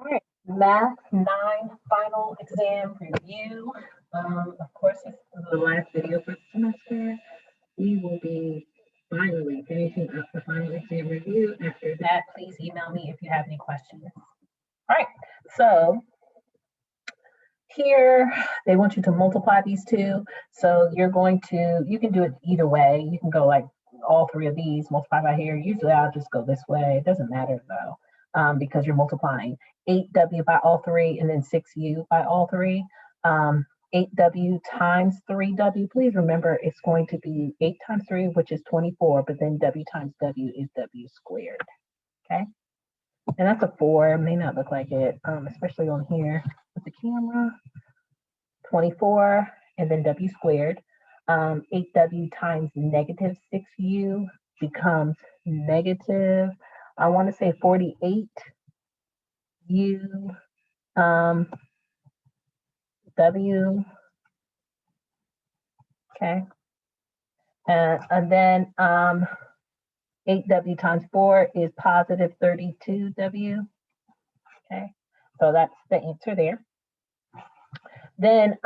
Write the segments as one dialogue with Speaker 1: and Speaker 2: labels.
Speaker 1: All right, Math 9 final exam review. Of course, this is the last video for the semester. We will be finally finishing up the final exam review. After that, please email me if you have any questions. All right, so here they want you to multiply these two. So you can do it either way. You can go like all three of these, multiply by here. Usually I'll just go this way. It doesn't matter though, because you're multiplying 8W by all three and then 6U by all three. 8W times 3W. Please remember it's going to be 8 times 3, which is 24, but then W times W is W squared. Okay. And that's a 4. It may not look like it, especially on here with the camera. 24 and then W squared. 8W times negative 6U becomes negative, I want to say 48U W. Okay. And then 8W times 4 is positive 32W. Okay. So that's the answer there. Then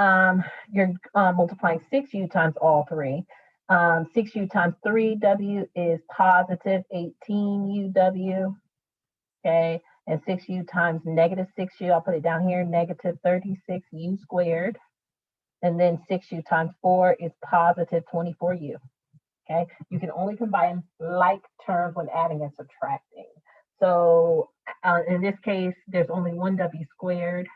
Speaker 1: you're multiplying 6U times all three. 6U times 3W is positive 18UW. Okay. And 6U times negative 6U, I'll put it down here, negative 36U squared. And then 6U times 4 is positive 24U. Okay. You can only combine like terms when adding and subtracting. So in this case, there's only one W squared.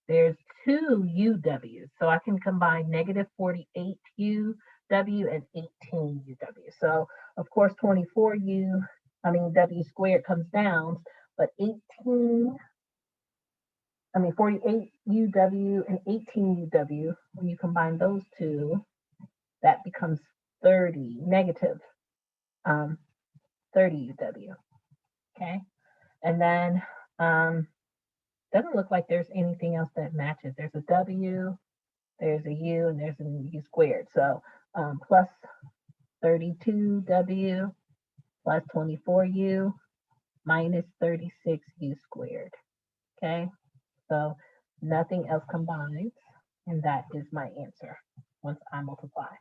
Speaker 1: There's 2 UWs. So I can combine negative 48UW and 18UW. So of course, 24U, W squared comes down, but 48UW and 18UW, when you combine those two, that becomes 30, negative 30UW. Okay. And then doesn't look like there's anything else that matches. There's a W, there's a U, and there's a U squared. So plus 32W plus 24U minus 36U squared. Okay, so nothing else combines, and that is my answer once I multiply.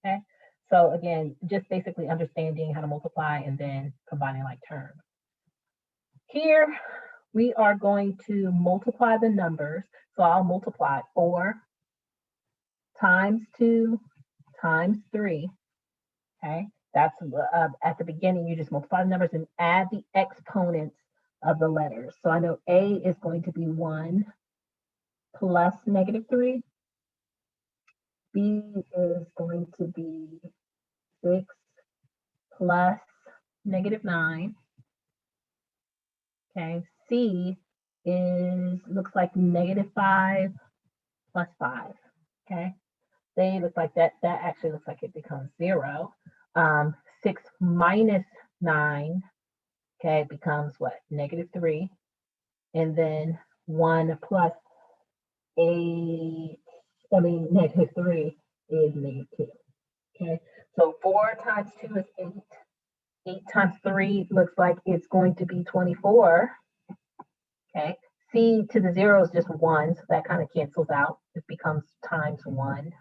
Speaker 1: Okay, so again, just basically understanding how to multiply and then combining like terms. Here, we are going to multiply the numbers. So I'll multiply 4 times 2 times 3. Okay, that's at the beginning, you just multiply the numbers and add the exponents of the letters. So I know A is going to be 1 plus negative 3. B is going to be 6 plus negative 9. Okay, C looks like negative 5 plus 5. Okay, they look like that actually looks like it becomes 0. 6 minus 9, okay, becomes what? Negative 3. And then 1 plus negative 3 is negative 2. Okay, so 4 times 2 is 8. 8 times 3 looks like it's going to be 24. Okay, C to the 0 is just 1, so that kind of cancels out. It becomes times 1.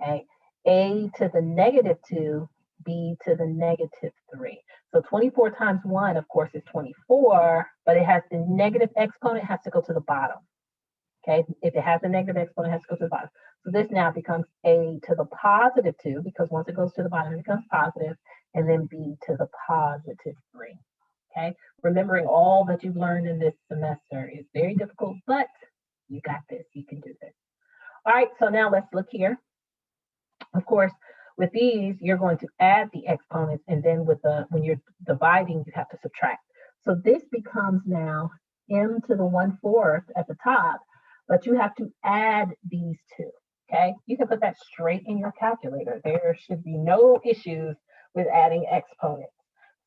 Speaker 1: Okay, A to the negative 2, B to the negative 3. So 24 times 1, of course, is 24, but it has the negative exponent, has to go to the bottom. Okay, if it has a negative exponent, it has to go to the bottom. So this now becomes A to the positive 2, because once it goes to the bottom, it becomes positive, and then B to the positive 3. Okay, remembering all that you've learned in this semester is very difficult, but you got this, you can do this. All right, so now let's look here. Of course, with these, you're going to add the exponents, and then when you're dividing, you have to subtract. So this becomes now m to the 1/4 at the top, but you have to add these two. Okay, you can put that straight in your calculator. There should be no issues with adding exponents.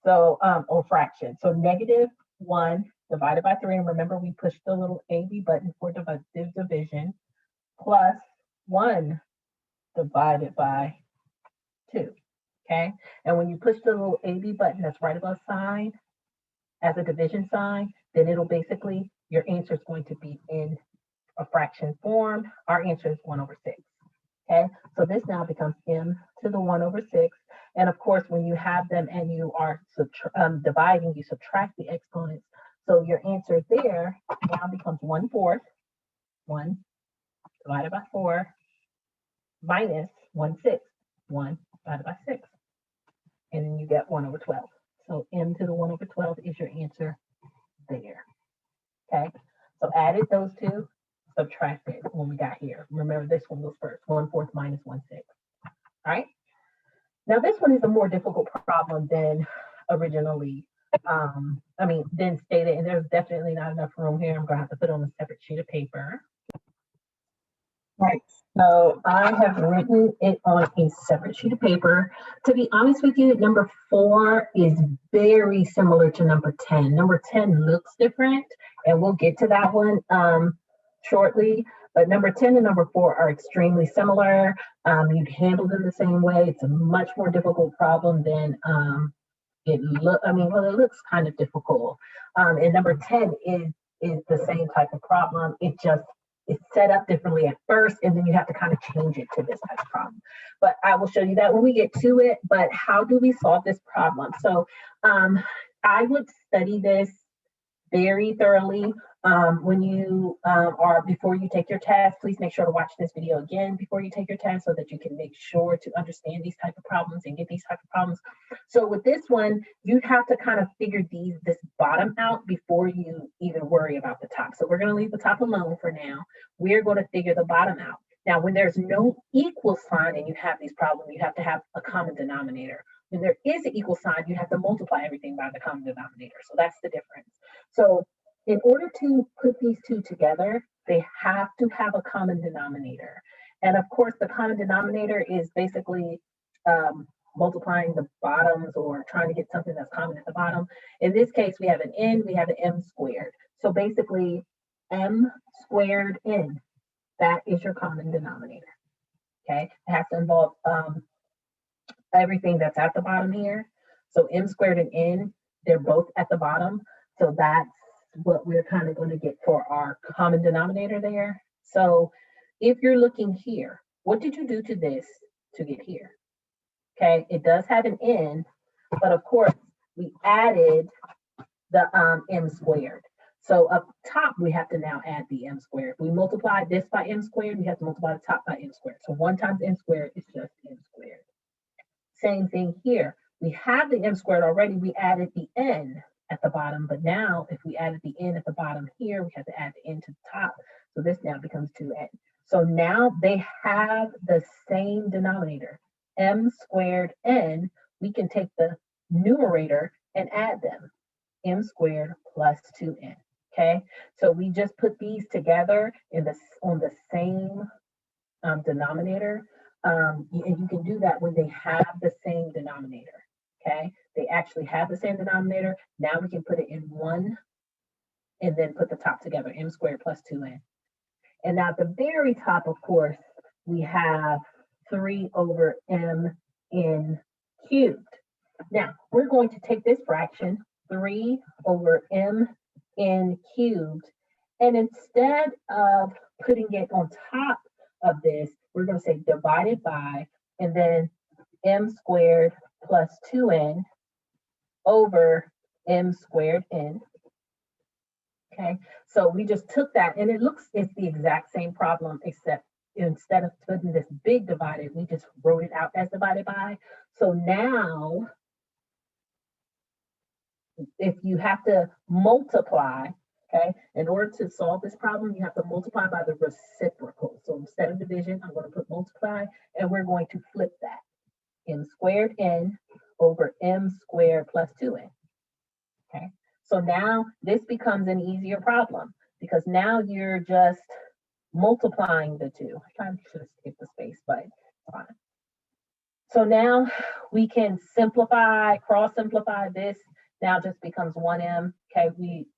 Speaker 1: So, or fractions. So negative 1 divided by 3, and remember we pushed the little AB button for division, plus 1 divided by 2. Okay, and when you push the little AB button that's right above sign as a division sign, then it'll basically your answer is going to be in a fraction form. Our answer is 1 over 6. Okay, so this now becomes m to the 1 over 6. And of course, when you have them and you are dividing, you subtract the exponents. So your answer there now becomes 1/4, 1 divided by 4, minus 1/6, 1 divided by 6. And then you get 1 over 12. So m to the 1 over 12 is your answer there. Okay, so added those two, subtracted when we got here. Remember, this one was first, 1/4 minus 1/6. All right. Now this one is a more difficult problem than originally, than stated, and there's definitely not enough room here. I'm gonna have to put on a separate sheet of paper. Right, so I have written it on a separate sheet of paper. To be honest with you, number 4 is very similar to number 10. Number 10 looks different, and we'll get to that one shortly. But number 10 and number 4 are extremely similar. You'd handle them the same way. It's a much more difficult problem than it looks kind of difficult. And number 10 is the same type of problem. It's set up differently at first, and then you have to kind of change it to this type of problem. But I will show you that when we get to it. But how do we solve this problem? So I would study this very thoroughly. When you before you take your test, please make sure to watch this video again before you take your test so that you can make sure to understand these type of problems and get these type of problems. So with this one, you have to kind of figure this bottom out before you even worry about the top. So we're going to leave the top alone for now. We're going to figure the bottom out. Now, when there's no equal sign and you have these problems, you have to have a common denominator. When there is an equal sign, you have to multiply everything by the common denominator. So that's the difference. So in order to put these two together, they have to have a common denominator. And of course, the common denominator is basically multiplying the bottoms or trying to get something that's common at the bottom. In this case, we have an n, we have an m squared. So basically, m squared n, that is your common denominator. Okay, it has to involve everything that's at the bottom here. So m squared and n, they're both at the bottom. So that's what we're kind of going to get for our common denominator there. So if you're looking here, what did you do to this to get here? Okay, it does have an n, but of course we added the m squared. So up top, we have to now add the m squared. If we multiply this by m squared, we have to multiply the top by m squared. So 1 times m squared is just m squared. Same thing here. We have the m squared already. We added the n at the bottom, but now if we added the n at the bottom here, we have to add the n to the top. So this now becomes 2n. So now they have the same denominator, m squared n. We can take the numerator and add them, m squared plus 2n. Okay, so we just put these together on the same denominator, and you can do that when they have the same denominator. Okay, they actually have the same denominator. Now we can put it in one and then put the top together, m squared plus 2n. And now at the very top, of course, we have 3 over m n cubed. Now we're going to take this fraction, 3 over m n cubed, and instead of putting it on top of this, we're going to say divided by, and then m squared plus 2n over m squared n. Okay, so we just took that, and it's the exact same problem, except instead of putting this big divided, we just wrote it out as divided by. So now, if you have to multiply, okay, in order to solve this problem, you have to multiply by the reciprocal. So instead of division, I'm going to put multiply, and we're going to flip that. M squared n over m squared plus 2n. Okay, so now this becomes an easier problem because now you're just multiplying the two. I should have skipped the space, but it's fine. So now we can simplify, cross simplify this. Now just becomes 1m. Okay,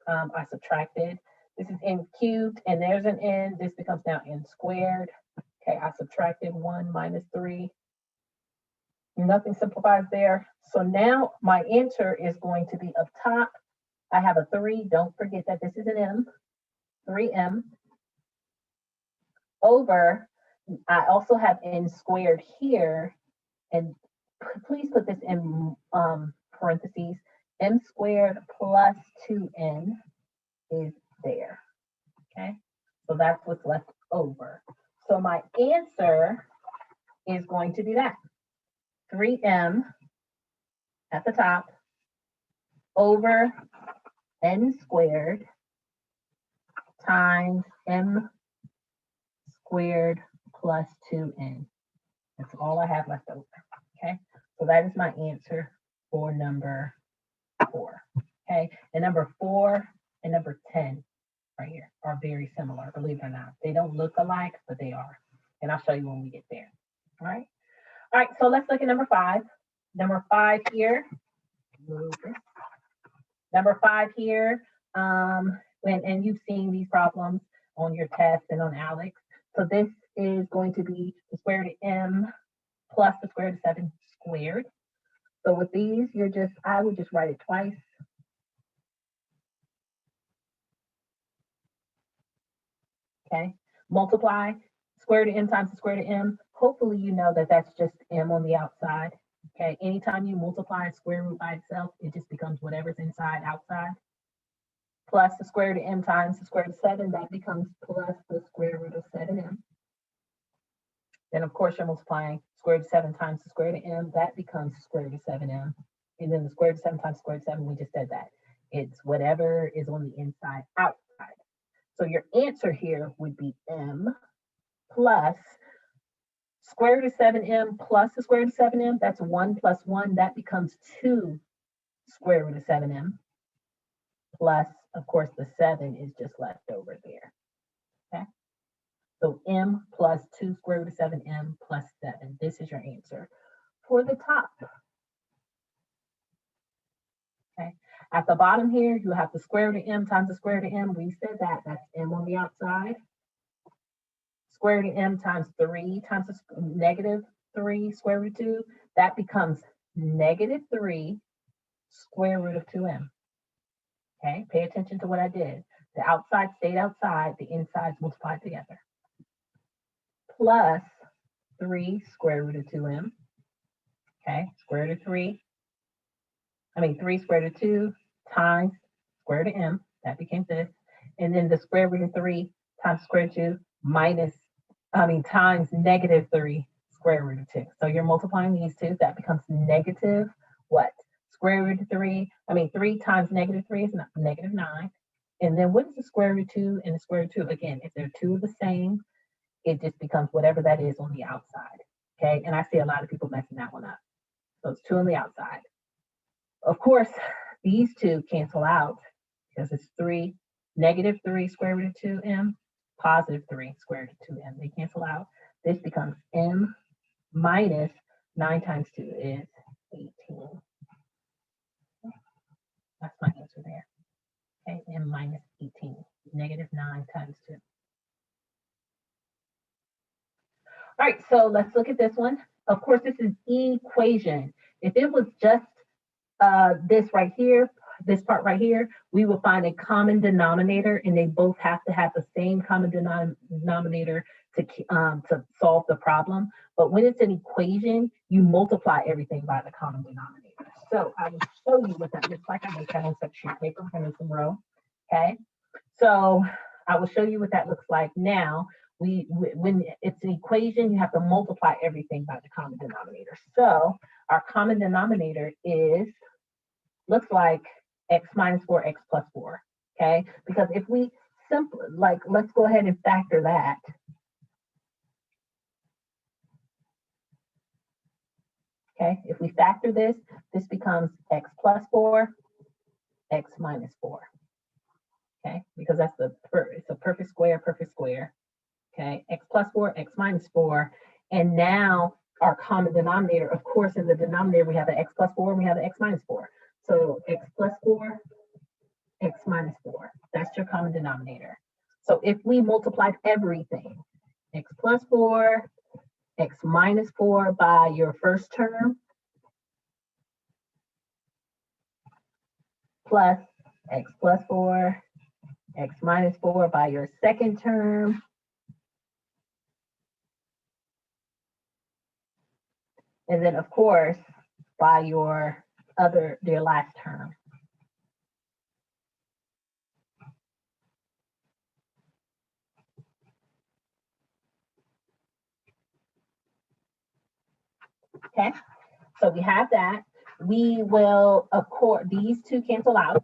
Speaker 1: I subtracted. This is n cubed, and there's an n. This becomes now n squared. Okay, I subtracted 1 minus 3. Nothing simplifies there. So now my answer is going to be up top. I have a 3. Don't forget that this is an m. 3m over, I also have n squared here, and please put this in parentheses, m squared plus 2n is there, okay? So that's what's left over. So my answer is going to be that, 3m at the top over n squared times m squared plus 2n. That's all I have left over, okay? So that is my answer for number 4, okay? And number 4 and number 10 right here are very similar, believe it or not. They don't look alike, but they are. And I'll show you when we get there, all right? All right, so let's look at number 5. Number 5 here, move this. Number 5 here, and you've seen these problems on your test and on ALEKS. So this is going to be the square root of m plus the square root of 7 squared. So with these, I would just write it twice. Okay, multiply square root of m times the square root of m. Hopefully you know that that's just m on the outside. Okay, anytime you multiply a square root by itself, it just becomes whatever's inside, outside. Plus the square root of m times the square root of 7, that becomes plus the square root of 7m. Then of course you're multiplying square root of 7 times the square root of m, that becomes square root of 7m. And then the square root of 7 times square root of 7, we just said that. It's whatever is on the inside, outside. So your answer here would be m plus square root of 7m plus the square root of 7m, that's 1 plus 1, that becomes 2 square root of 7m, plus, of course, the 7 is just left over there, okay? So m plus 2 square root of 7m plus 7. This is your answer for the top. Okay. At the bottom here, you have the square root of m times the square root of m. We said that. That's m on the outside. Square root of m times 3 times the negative 3 square root of 2. That becomes negative 3 square root of 2m. Okay, pay attention to what I did. The outside stayed outside, the insides multiplied together. Plus 3 square root of 2m. Okay, square root of 3 square root of 2 times square root of m. That became this. And then the square root of 3 times square root of 2 times negative 3 square root of 2. So you're multiplying these two. That becomes negative what? Square root of 3 times negative 3 is negative 9. And then what is the square root of 2 and the square root of 2? Again, if they're two of the same, it just becomes whatever that is on the outside. Okay, and I see a lot of people messing that one up. So it's 2 on the outside. Of course, these two cancel out because it's 3, negative 3 square root of 2m, positive 3 square root of 2m. They cancel out. This becomes m minus 9 times 2 is 18. That's my answer there. Okay, m minus 18, negative 9 times 2. All right, so let's look at this one. Of course, this is equation. If it was just this right here, this part right here, we will find a common denominator, and they both have to have the same common denominator to solve the problem. But when it's an equation, you multiply everything by the common denominator. So I will show you what that looks like. I make that on section sheet paper, and some row. Okay, so I will show you what that looks like now. When it's an equation, you have to multiply everything by the common denominator. So our common denominator looks like x minus 4, x plus 4, okay? Because if we let's go ahead and factor that. Okay, if we factor this, this becomes x plus 4, x minus 4, okay? Because it's a perfect square, okay? X plus 4, x minus 4, and now our common denominator, of course, in the denominator, we have the x plus 4 and we have the x minus 4. So x plus 4, x minus 4, that's your common denominator. So if we multiplied everything, x plus 4, x minus 4 by your first term, plus x plus 4, x minus 4 by your second term. And then, of course, by your last term. Okay, so we have that. We will, of course, these two cancel out.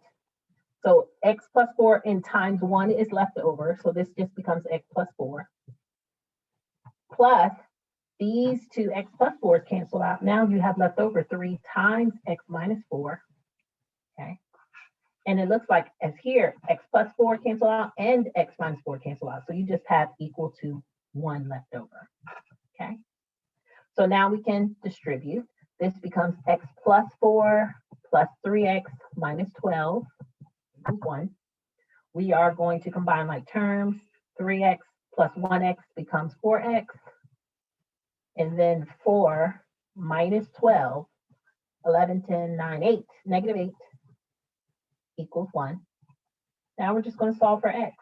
Speaker 1: So x plus 4 and times 1 is left over. So this just becomes x plus 4. Plus these two x plus 4s cancel out. Now you have left over 3 times x minus 4. Okay. And it looks like as here, x plus 4 cancel out and x minus 4 cancel out. So you just have equal to 1 left over. Okay. So now we can distribute. This becomes x plus 4 plus 3x minus 12 equals 1. We are going to combine like terms. 3x plus 1x becomes 4x. And then 4 minus 12, 11, 10, 9, 8, negative 8 equals 1. Now we're just going to solve for x.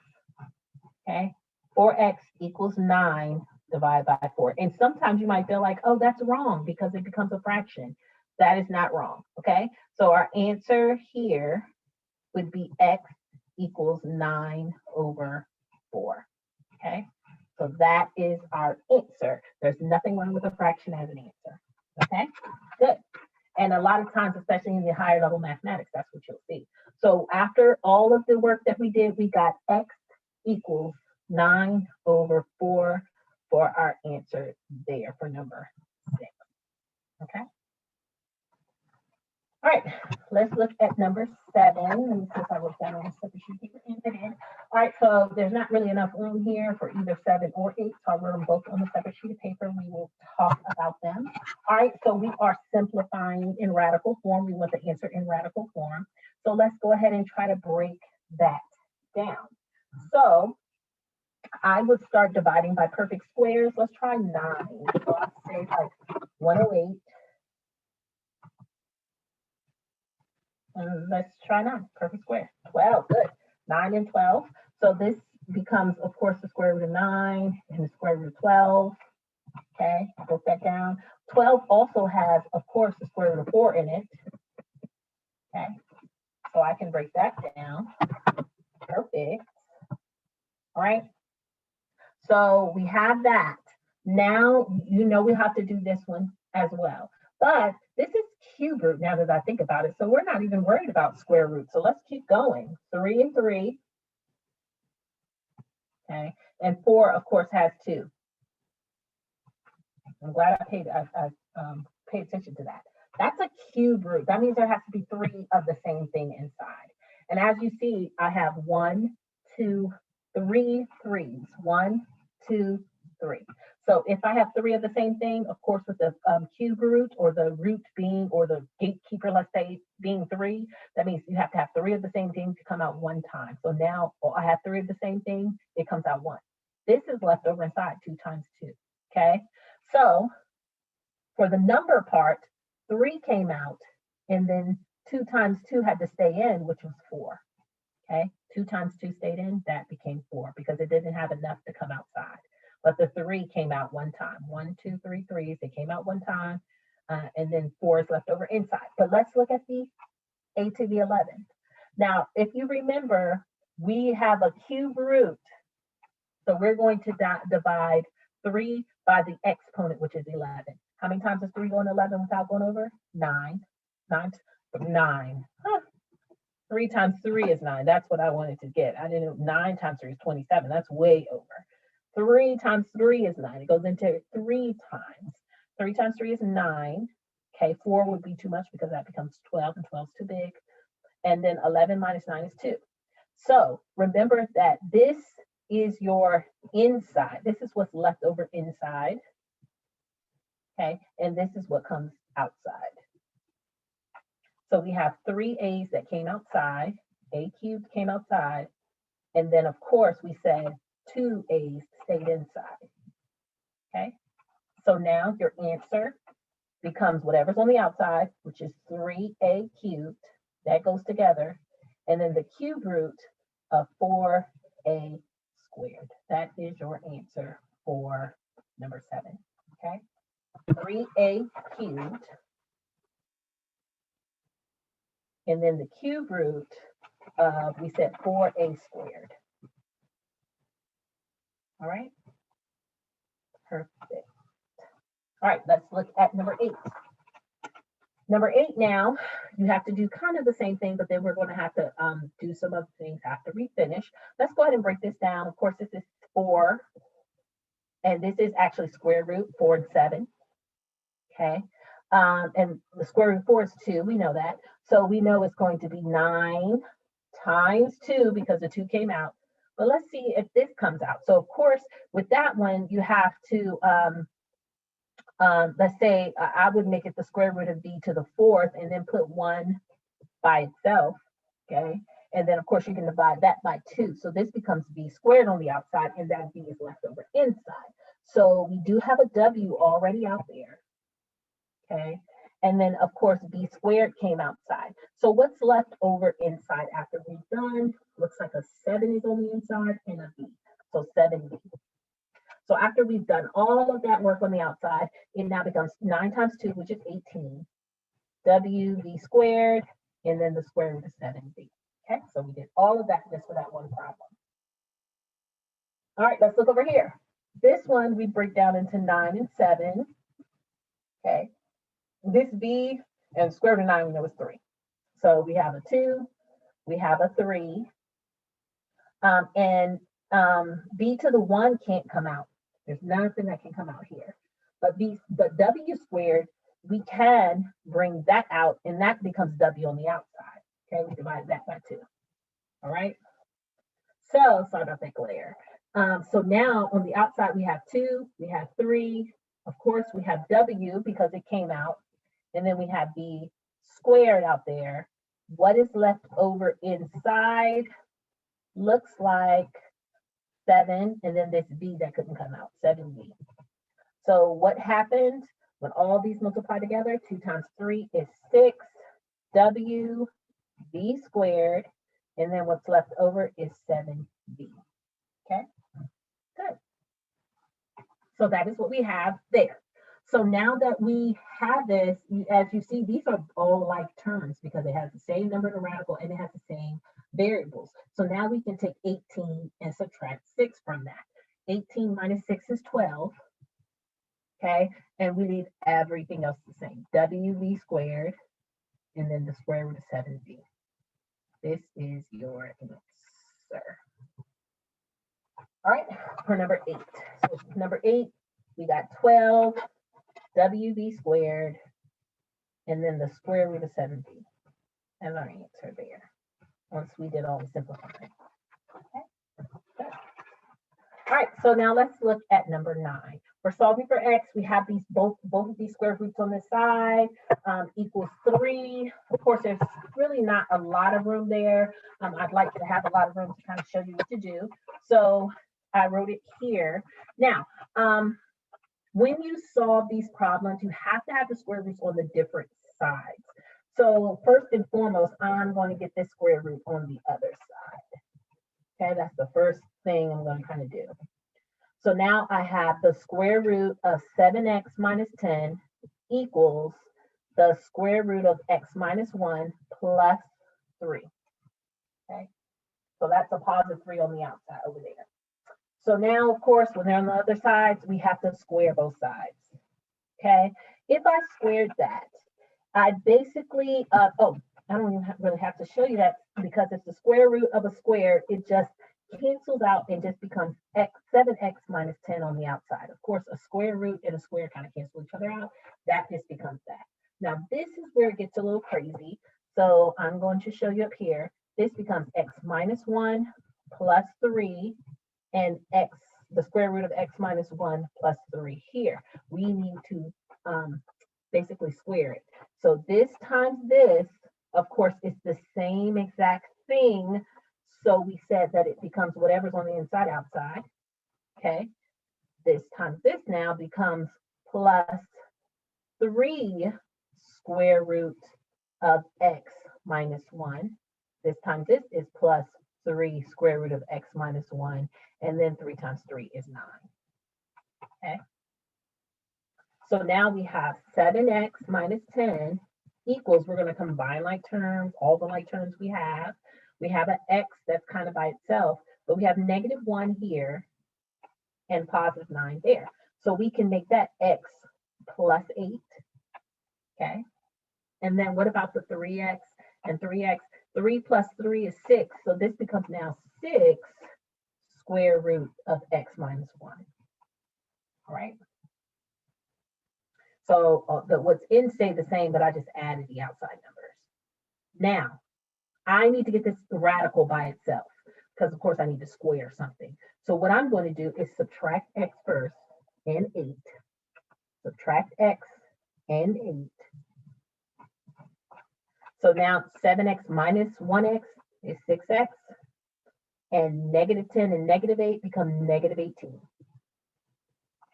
Speaker 1: Okay, 4x equals 9 divided by 4. And sometimes you might feel like, oh, that's wrong because it becomes a fraction. That is not wrong. Okay, so our answer here would be x equals 9 over 4. Okay, so that is our answer. There's nothing wrong with a fraction as an answer. Okay, good. And a lot of times, especially in the higher level mathematics, that's what you'll see. So after all of the work that we did, we got x equals 9 over 4 for our answer there for number 6. Okay. All right, let's look at number 7. Let me see if I wrote that on a separate sheet of paper. I did. All right, so there's not really enough room here for either 7 or 8, so I wrote them both on a separate sheet of paper. We will talk about them. All right, so we are simplifying in radical form. We want the answer in radical form. So let's go ahead and try to break that down. So I would start dividing by perfect squares. Let's try 9. So I'll say like 108. Let's try 9, perfect square. 12, good. 9 and 12. So this becomes, of course, the square root of 9 and the square root of 12. Okay, I broke that down. 12 also has, of course, the square root of 4 in it. Okay, so I can break that down. Perfect. All right. So we have that. Now, you know we have to do this one as well. But this is cube root now that I think about it. So we're not even worried about square root. So let's keep going. 3 and 3. Okay. And 4, of course, has 2. I'm glad I paid attention to that. That's a cube root. That means there has to be 3 of the same thing inside. And as you see, I have 1, 2, 3 3s. 1, 2, 3. So if I have 3 of the same thing, of course, with the cube root or the root being, or the gatekeeper, let's say, being 3, that means you have to have 3 of the same thing to come out 1 time. So now I have 3 of the same thing, it comes out 1. This is left over inside 2 times 2. Okay. So for the number part, 3 came out, and then 2 times 2 had to stay in, which was 4. Okay. 2 times 2 stayed in, that became 4 because it didn't have enough to come outside. But the 3 came out 1 time. 1, 2, 3 3s. They came out 1 time, and then 4 is left over inside. But let's look at the a to the 11th. Now, if you remember, we have a cube root. So we're going to divide 3 by the exponent, which is 11. How many times does 3 go in 11 without going over? 9. 9. Huh. 3 times 3 is 9. That's what I wanted to get. I didn't know 9 times 3 is 27. That's way over. 3 times 3 is 9. It goes into 3 times. 3 times 3 is 9. Okay, 4 would be too much because that becomes 12, and 12 is too big. And then 11 minus 9 is 2. So remember that this is your inside. This is what's left over inside. Okay, and this is what comes outside. So we have 3 A's that came outside. A cubed came outside. And then, of course, we said 2 A's stayed inside. Okay, so now your answer becomes whatever's on the outside, which is 3A cubed. That goes together. And then the cube root of 4a squared. That is your answer for number 7, okay? 3a cubed, and then the cube root of, we said 4a squared. All right, perfect. All right, let's look at number 8. Number 8 now, you have to do kind of the same thing, but then we're going to have to do some other things after we finish. Let's go ahead and break this down. Of course, this is 4, and this is actually square root 4 and 7, okay? And the square root of 4 is 2, we know that. So we know it's going to be 9 times 2 because the 2 came out. But let's see if this comes out. So of course, with that one, you have to, let's say I would make it the square root of b to the 4th and then put 1 by itself, okay? And then of course you can divide that by 2. So this becomes b squared on the outside and that b is left over inside. So we do have a w already out there, okay? And then of course b squared came outside. So what's left over inside after we've done, looks like a 7 is on the inside and a b. So 7b. So after we've done all of that work on the outside, it now becomes 9 times 2, which is 18, wb squared, and then the square root of 7b. Okay, so we did all of that just for that one problem. All right, let's look over here. This one we break down into 9 and 7. Okay, this b and square root of 9 we know is 3. So we have a 2, we have a 3, and b to the 1 can't come out. There's nothing that can come out here. But w squared, we can bring that out, and that becomes w on the outside. Okay, we divide that by 2. All right. So sorry about that glare. So now on the outside we have 2, we have 3. Of course, we have w because it came out, and then we have b squared out there. What is left over inside looks like 7, and then this b that couldn't come out, 7b. So what happened when all these multiply together? 2 times 3 is 6, w, b squared, and then what's left over is 7b. Okay, good. So that is what we have there. So now that we have this, as you see, these are all like terms because it has the same number to radical and it has the same variables. So now we can take 18 and subtract 6 from that. 18 minus 6 is 12. Okay, and we leave everything else the same. wb squared, and then the square root of 7b. This is your answer. All right, for number 8. So number 8, we got 12 wb squared, and then the square root of 7b. That's our answer there, once we did all the simplifying. Okay. Good. All right, so now let's look at number 9. For solving for x, we have these both of these square roots on this side equals 3. Of course, there's really not a lot of room there. I'd like to have a lot of room to kind of show you what to do. So I wrote it here. Now, when you solve these problems, you have to have the square roots on the different sides. So first and foremost, I'm going to get this square root on the other side. Okay, that's the first thing I'm going to kind of do. So now I have the square root of 7x minus 10 equals the square root of x minus 1 plus 3. Okay, so that's a positive 3 on the outside over there. So now, of course, when they're on the other sides, we have to square both sides. Okay, if I squared that, I basically, I don't even really have to show you that because it's the square root of a square. It just cancels out and just becomes 7x minus 10 on the outside. Of course, a square root and a square kind of cancel each other out. That just becomes that. Now, this is where it gets a little crazy. So I'm going to show you up here. This becomes x minus 1 plus 3 and x, the square root of x minus 1 plus 3 here. We need to basically square it. So this times this, of course, it's the same exact thing. So we said that it becomes whatever's on the inside outside. Okay. This times this now becomes plus 3 square root of x minus 1. This times this is plus 3 square root of x minus 1, and then 3 times 3 is 9. Okay. So now we have 7x minus 10 equals, we're going to combine like terms, all the like terms we have. We have an x that's kind of by itself, but we have negative 1 here and positive 9 there. So we can make that x plus 8. Okay. And then what about the 3x and 3x? 3 plus 3 is 6. So this becomes now 6 square root of x minus 1. All right. So what's in stayed the same, but I just added the outside numbers. Now, I need to get this radical by itself because, of course, I need to square something. So what I'm going to do is subtract x first and 8. Subtract x and 8. So now 7x minus 1x is 6x. And negative 10 and negative 8 become negative 18.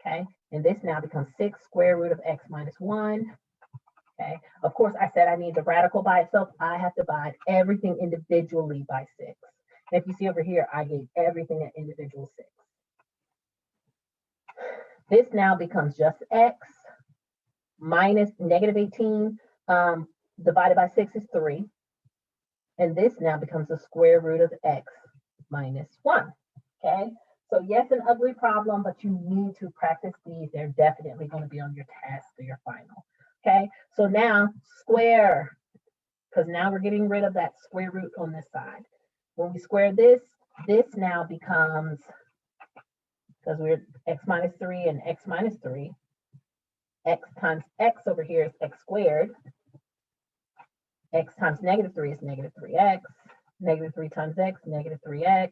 Speaker 1: Okay, and this now becomes 6 square root of x minus 1. Okay, of course, I said I need the radical by itself. I have to divide everything individually by 6. And if you see over here, I gave everything an individual 6. This now becomes just x minus negative 18 divided by 6 is 3. And this now becomes the square root of x minus 1. Okay, so yes, an ugly problem, but you need to practice these. They're definitely going to be on your test or your final. Okay, so now square, because now we're getting rid of that square root on this side. When we square this, this now becomes, because we're x minus 3 and x minus 3, x times x over here is x squared. X times negative 3 is negative 3x. Negative 3 times x, negative 3x.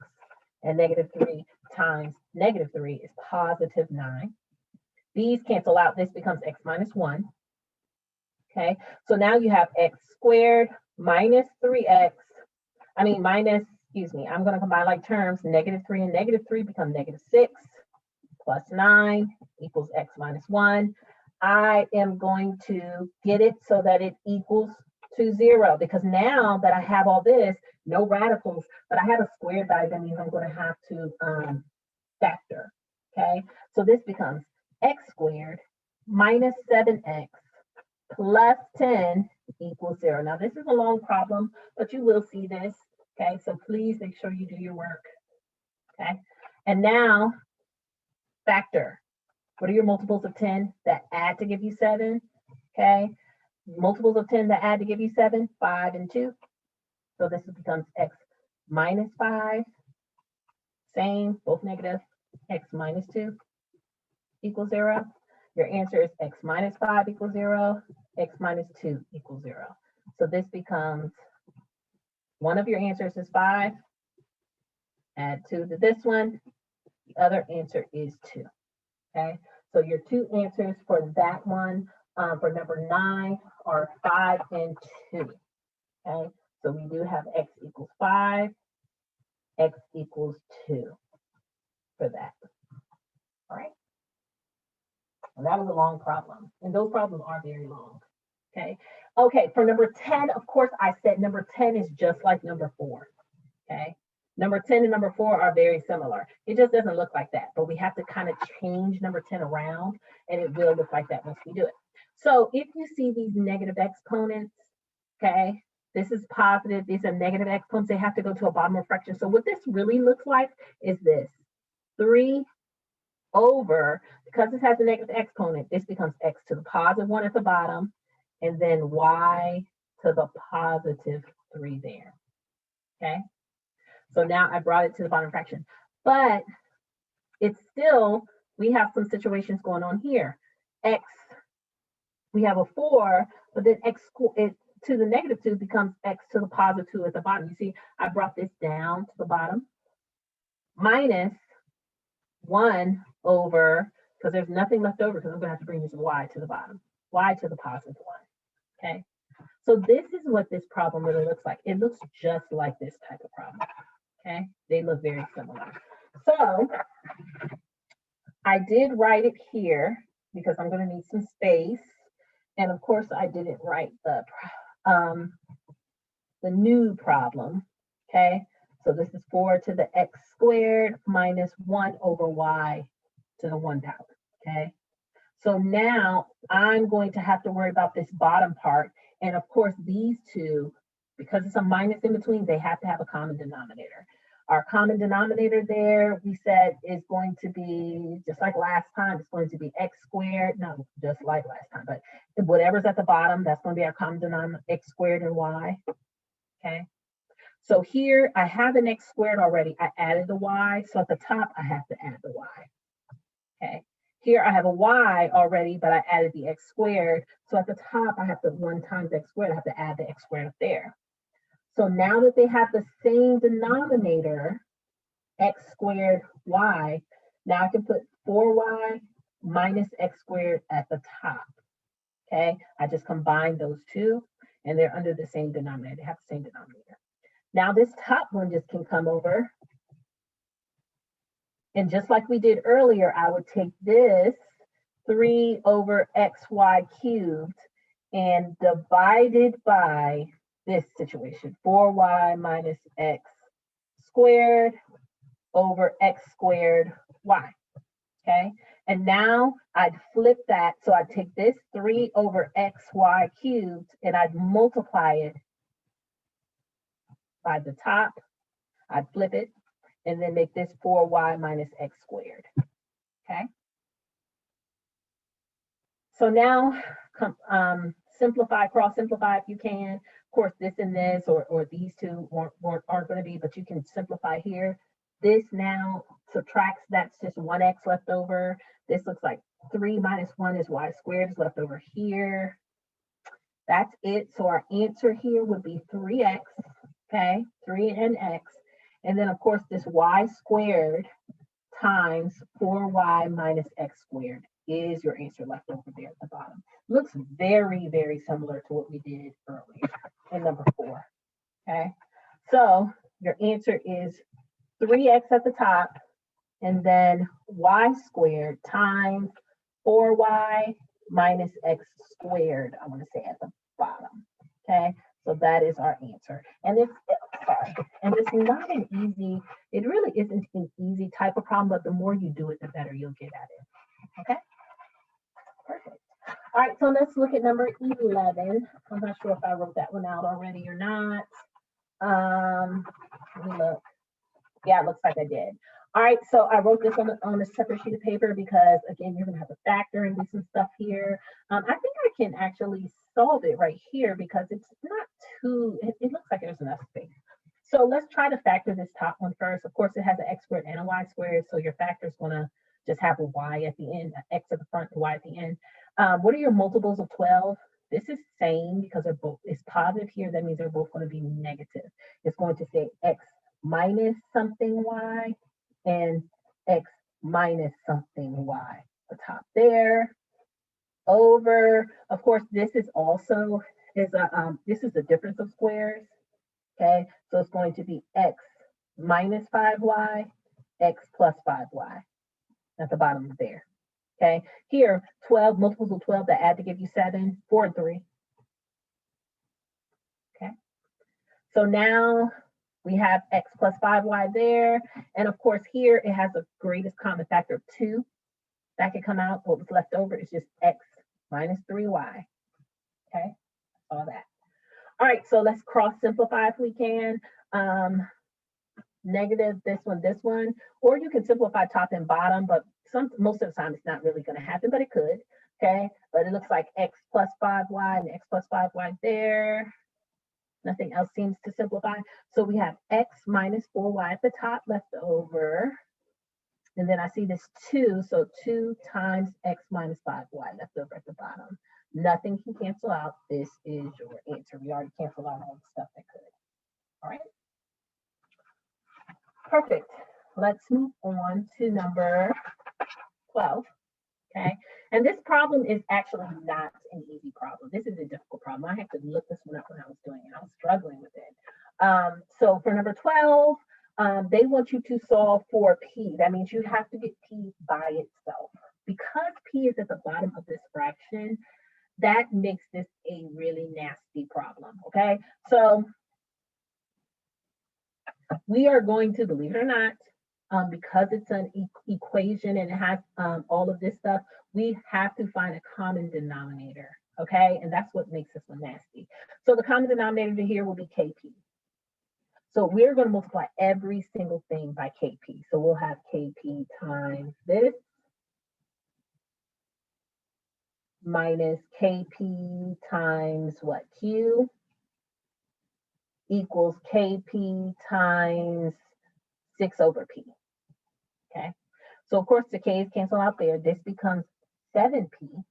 Speaker 1: And negative 3 times negative 3 is positive 9. These cancel out. This becomes x minus 1. Okay, so now you have x squared minus 3x. I'm going to combine like terms. Negative 3 and negative 3 become negative 6 plus 9 equals x minus 1. I am going to get it so that it equals to 0, because now that I have all this, no radicals, but I have a squared side, that means I'm going to have to factor. Okay, so this becomes x squared minus 7x plus 10 equals 0. Now this is a long problem, but you will see this. Okay, so please make sure you do your work. Okay, and now factor. What are your multiples of 10 that add to give you 7? Okay, multiples of 10 that add to give you 7, 5 and 2. So this becomes x minus 5, same, both negative, x minus 2 equals 0. Your answer is x minus 5 equals 0, x minus 2 equals 0. So this becomes, one of your answers is 5, add 2 to this one, the other answer is 2. Okay, so your two answers for that one, for number 9, are 5 and 2. Okay, so we do have x equals 5, x equals 2 for that. All right. And that was a long problem. And those problems are very long. Okay. Okay, for number 10, of course, I said number 10 is just like number 4. Okay. Number 10 and number 4 are very similar. It just doesn't look like that, but we have to kind of change number 10 around, and it will look like that once we do it. So if you see these negative exponents, okay, this is positive, these are negative exponents, they have to go to a bottom of fraction. So what this really looks like is this, 3 over, because this has a negative exponent, this becomes x to the positive 1 at the bottom, and then y to the positive 3 there, okay? So now I brought it to the bottom fraction, but it's still, we have some situations going on here. X, we have a 4, but then x to the negative 2 becomes x to the positive 2 at the bottom. You see, I brought this down to the bottom, minus 1 over, because there's nothing left over, because I'm going to have to bring this y to the bottom, y to the positive 1, okay? So this is what this problem really looks like. It looks just like this type of problem, okay? They look very similar. So I did write it here because I'm going to need some space. And of course, I didn't write the new problem, okay? So this is 4 to the x squared minus 1 over y to the 1 power, okay? So now I'm going to have to worry about this bottom part. And of course, these two, because it's a minus in between, they have to have a common denominator. Our common denominator there, we said, is going to be, just like last time, it's going to be x squared. No, just like last time, but whatever's at the bottom, that's going to be our common denominator, x squared and y, okay? So here I have an x squared already. I added the y, so at the top I have to add the y, okay? Here I have a y already, but I added the x squared. So at the top I have to 1 times x squared, I have to add the x squared up there. So now that they have the same denominator, x squared y, now I can put 4y minus x squared at the top, okay? I just combined those two and they're under the same denominator. They have the same denominator. Now this top one just can come over. And just like we did earlier, I would take this 3 over xy cubed and divide it by this situation, 4y minus x squared over x squared y, okay? And now I'd flip that, so I'd take this 3 over xy cubed and I'd multiply it by the top, I'd flip it, and then make this 4y minus x squared, okay? So now, simplify, cross simplify if you can. Of course, this and this, or these two aren't going to be, but you can simplify here. This now subtracts, that's just 1x left over. This looks like 3 minus 1 is y squared is left over here. That's it. So our answer here would be 3x, okay? 3 and x. And then, of course, this y squared times 4y minus x squared is your answer left over there at the bottom. Looks very, very similar to what we did earlier in number 4, okay? So your answer is 3x at the top, and then y squared times 4y minus x squared, I want to say at the bottom, okay? So that is our answer. And it's, sorry, and it's not an easy, it really isn't an easy type of problem, but the more you do it, the better you'll get at it, okay? Perfect. All right, so let's look at number 11. I'm not sure if I wrote that one out already or not. Let me look. Yeah, it looks like I did. All right, so I wrote this on a separate sheet of paper because, again, you're going to have to factor and do some stuff here. I think I can actually solve it right here because it's not too, it looks like there's enough space. So let's try to factor this top one first. Of course, it has an x squared and a y squared, so your factor is going to just have a y at the end, x at the front, and y at the end. What are your multiples of 12? This is same because they're both, it's positive here. That means they're both going to be negative. It's going to say x minus something y and x minus something y. The top there, over, of course, this is also, this is the difference of squares, okay? So it's going to be x minus 5y, x plus 5y at the bottom there, okay? Here, 12, multiples of 12 that add to give you 7, 4 and 3, okay? So now we have x plus 5y there. And of course, here it has a greatest common factor of 2. That can come out. What was left over is just x minus 3y. Okay, all that. All right, so let's cross simplify if we can. Negative this one, or you can simplify top and bottom, but most of the time it's not really going to happen, but it could. Okay, but it looks like x plus 5y and x plus 5y there. Nothing else seems to simplify. So we have x minus 4y at the top left over. And then I see this 2, so 2 times x minus 5y left over at the bottom. Nothing can cancel out. This is your answer. We already canceled out all the stuff that could. All right. Perfect. Let's move on to number 12. Okay. And this problem is actually not an easy problem. This is a difficult problem. I had to look this one up when I was doing it. I was struggling with it. So for number 12, they want you to solve for P. That means you have to get P by itself. Because P is at the bottom of this fraction, that makes this a really nasty problem, okay? So We are going to, believe it or not, because it's an equation and it has all of this stuff, we have to find a common denominator, okay? And that's what makes this one nasty. So the common denominator here will be KP. So we're going to multiply every single thing by KP. So we'll have KP times this minus KP times what? Q equals KP times 6 over P. Okay. So of course the K's cancel out there. This becomes 7P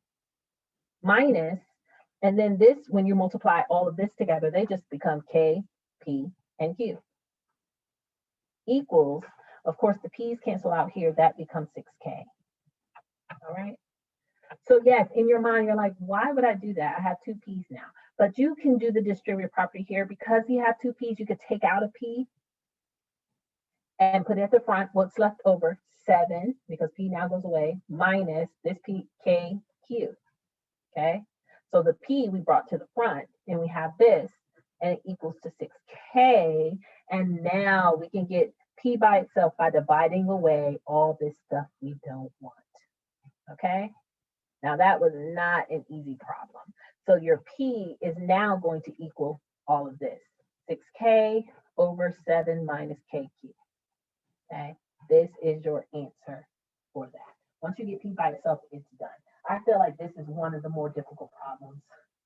Speaker 1: minus, and then this, when you multiply all of this together, they just become K, P, and Q. Equals, of course, the P's cancel out here, that becomes 6K. All right. So yes, in your mind, you're like, why would I do that? I have two P's now. But you can do the distributive property here. Because you have two P's, you could take out a P and put it at the front. What's left over? 7, because P now goes away, minus this P, K, Q. Okay? So the P we brought to the front, and we have this, and it equals to 6K. And now we can get P by itself by dividing away all this stuff we don't want. Okay? Now that was not an easy problem. So your P is now going to equal all of this. 6K over 7 minus KQ. Okay, this is your answer for that. Once you get P by itself, it's done. I feel like this is one of the more difficult problems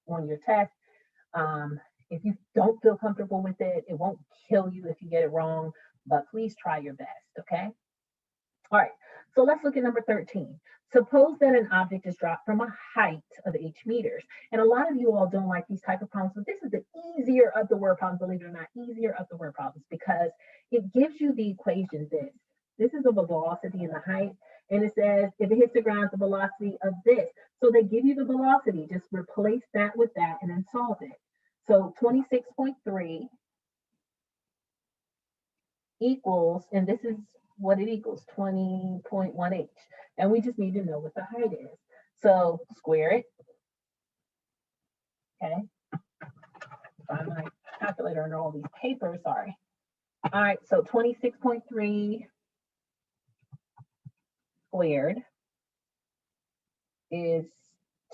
Speaker 1: on your test. If you don't feel comfortable with it, it won't kill you if you get it wrong, but please try your best, okay? All right, so let's look at number 13. Suppose that an object is dropped from a height of h meters. And a lot of you all don't like these type of problems, but this is the easier of the word problems, believe it or not, easier of the word problems, because it gives you the equation this. This is the velocity and the height, and it says if it hits the ground, the velocity of this. So they give you the velocity, just replace that with that and then solve it. So 26.3 equals, and this is what it equals, 20.1h. And we just need to know what the height is. So square it. Okay. Find my calculator under all these papers, sorry. All right, so 26.3 squared is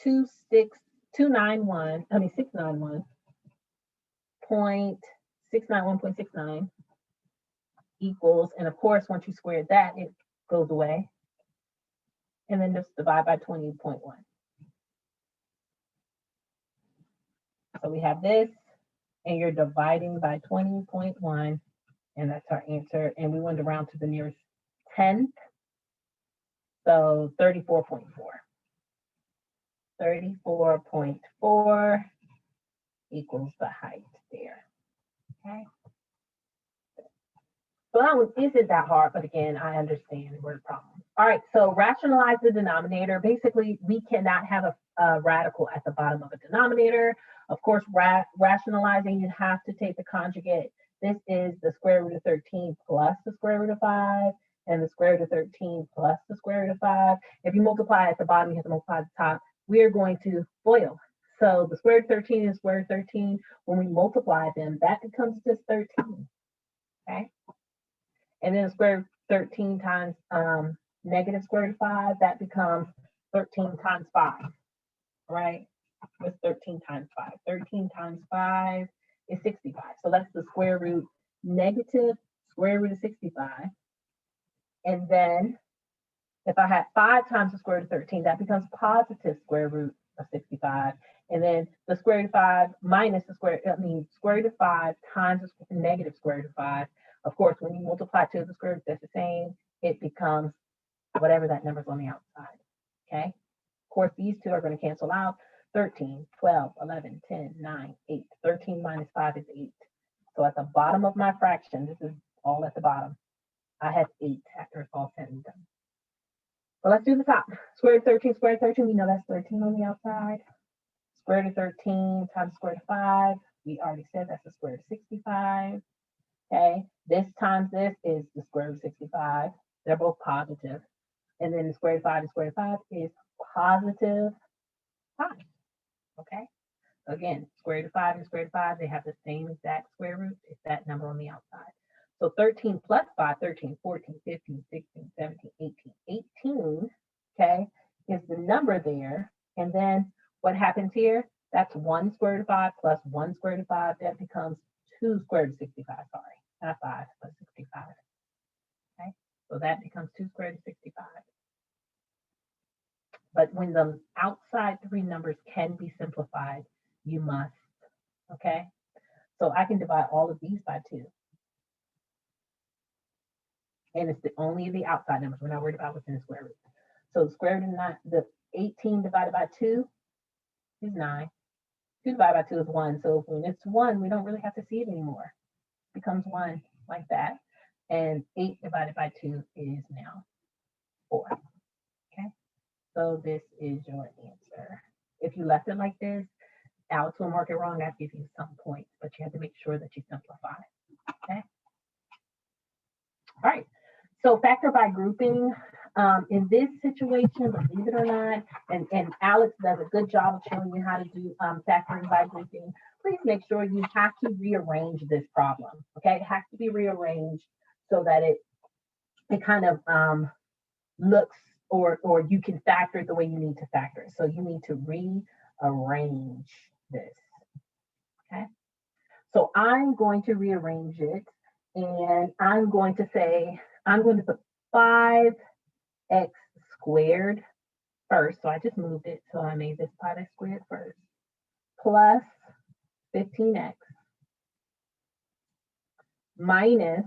Speaker 1: 691.691.69 equals, and of course, once you square that, it goes away. And then just divide by 20.1. So we have this, and you're dividing by 20.1, and that's our answer. And we want to round to the nearest tenth. So 34.4. 34.4 equals the height there. Okay. So that one isn't that hard, but again, I understand word problem. All right, so rationalize the denominator. Basically, we cannot have a radical at the bottom of a denominator. Of course, rationalizing, you have to take the conjugate. This is the square root of 13 plus the square root of 5, and the square root of 13 plus the square root of 5. If you multiply at the bottom, you have to multiply at the top. We are going to FOIL. So the square root of 13 and square root of 13, when we multiply them, that becomes just 13. Okay. And then the square root of 13 times negative square root of 5, that becomes 13 times 5, right? What's 13 times 5? 13 times 5 is 65. So that's the square root negative square root of 65. And then if I had 5 times the square root of 13, that becomes positive square root of 65. And then the square root of 5 minus the square root of 5 times the negative square root of 5. Of course, when you multiply to the square root, that's the same. It becomes whatever that number's on the outside. Okay. Of course, these two are going to cancel out. 13, 12, 11, 10, 9, 8. 13 minus 5 is 8. So at the bottom of my fraction, this is all at the bottom, I have 8 after it's all said and done. Well, let's do the top. Square root of 13, we know that's 13 on the outside. Square root of 13 times square root of 5, we already said that's the square root of 65. Okay, this times this is the square root of 65. They're both positive. And then the square root of 5 and square root of 5 is positive 5. Okay, again, square root of 5 and square root of 5, they have the same exact square root. It's that number on the outside. So 13 plus 5, 13, 14, 15, 16, 17, 18, 18, okay, is the number there. And then what happens here? That's 1 square root of 5 plus 1 square root of 5. That becomes 2 square root of 65. Sorry, not 5, but 65. Okay, so that becomes 2 square root of 65. But when the outside three numbers can be simplified, you must. Okay, so I can divide all of these by 2. And it's only the outside numbers. We're not worried about what's in the square root. So the square root of 9, the 18 divided by 2 is 9. 2 divided by 2 is 1. So when it's 1, we don't really have to see it anymore. It becomes 1 like that. And 8 divided by 2 is now 4. Okay, so this is your answer. If you left it like this, Alex will mark it wrong. I'll give you some points, but you have to make sure that you simplify. Okay. All right. So factor by grouping. In this situation, believe it or not, and Alex does a good job of showing you how to do factoring by grouping. Please make sure you have to rearrange this problem. Okay, it has to be rearranged so that it kind of looks or you can factor it the way you need to factor it. So you need to rearrange this. Okay, so I'm going to rearrange it, and I'm going to say I'm going to put 5x squared first. So I just moved it. So I made this 5x squared first, plus 15x minus,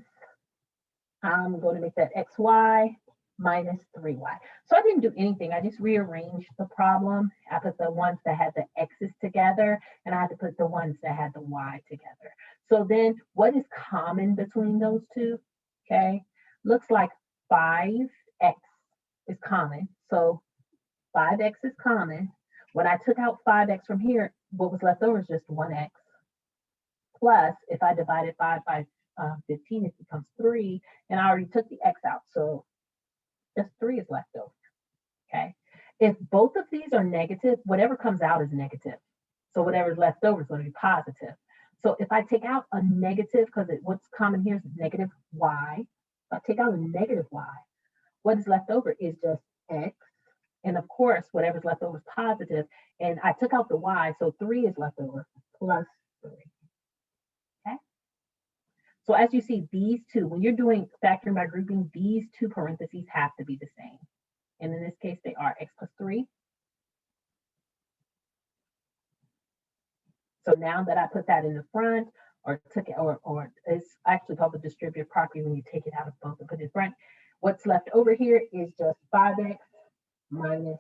Speaker 1: I'm going to make that xy minus 3y. So I didn't do anything. I just rearranged the problem. I put the ones that had the x's together, and I had to put the ones that had the y together. So then what is common between those two? Okay, looks like 5x is common. So 5x is common. When I took out 5x from here, what was left over is just 1x. Plus, if I divided 5 by 15, it becomes 3. And I already took the x out. So just 3 is left over. Okay. If both of these are negative, whatever comes out is negative. So whatever is left over is going to be positive. So if I take out a negative, because what's common here is negative y. If I take out a negative y, what is left over is just x. And of course, whatever's left over is positive. And I took out the y, so 3 is left over, plus 3. Okay? So as you see, these two, when you're doing factoring by grouping, these two parentheses have to be the same. And in this case, they are x plus 3. So now that I put that in the front, or took it, or it's actually called the distributive property when you take it out of both and put it in front, what's left over here is just 5x minus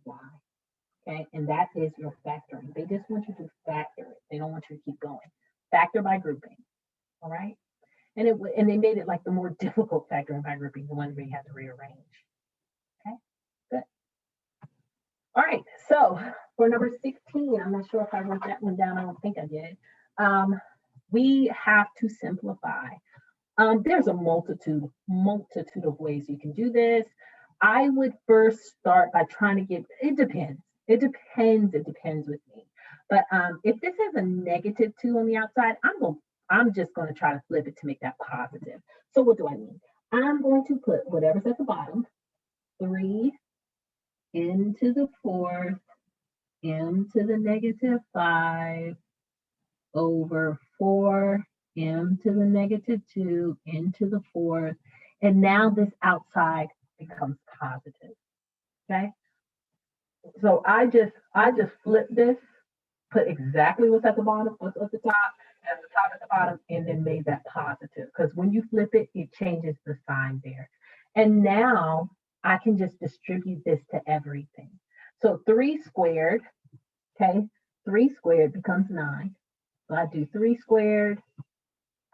Speaker 1: y. Okay, and that is your factoring. They just want you to factor it. They don't want you to keep going. Factor by grouping. All right. And they made it like the more difficult factoring by grouping, the one where you had to rearrange. Okay, good. All right, so for number 16, I'm not sure if I wrote that one down. I don't think I did. We have to simplify. There's a multitude of ways you can do this. I would first start by trying to get, it depends with me. But if this has a negative 2 on the outside, I'm just going to try to flip it to make that positive. So what do I mean? I'm going to put whatever's at the bottom, 3 into the 4th, m to the negative 5 over 4 m to the negative 2 into the 4th. And now this outside becomes positive. Okay. So I just flip this, put exactly what's at the bottom, what's at the top, at the top, at the bottom, and then made that positive. Because when you flip it, it changes the sign there. And now I can just distribute this to everything. So 3 squared, okay, 3 squared becomes 9. So I do 3 squared,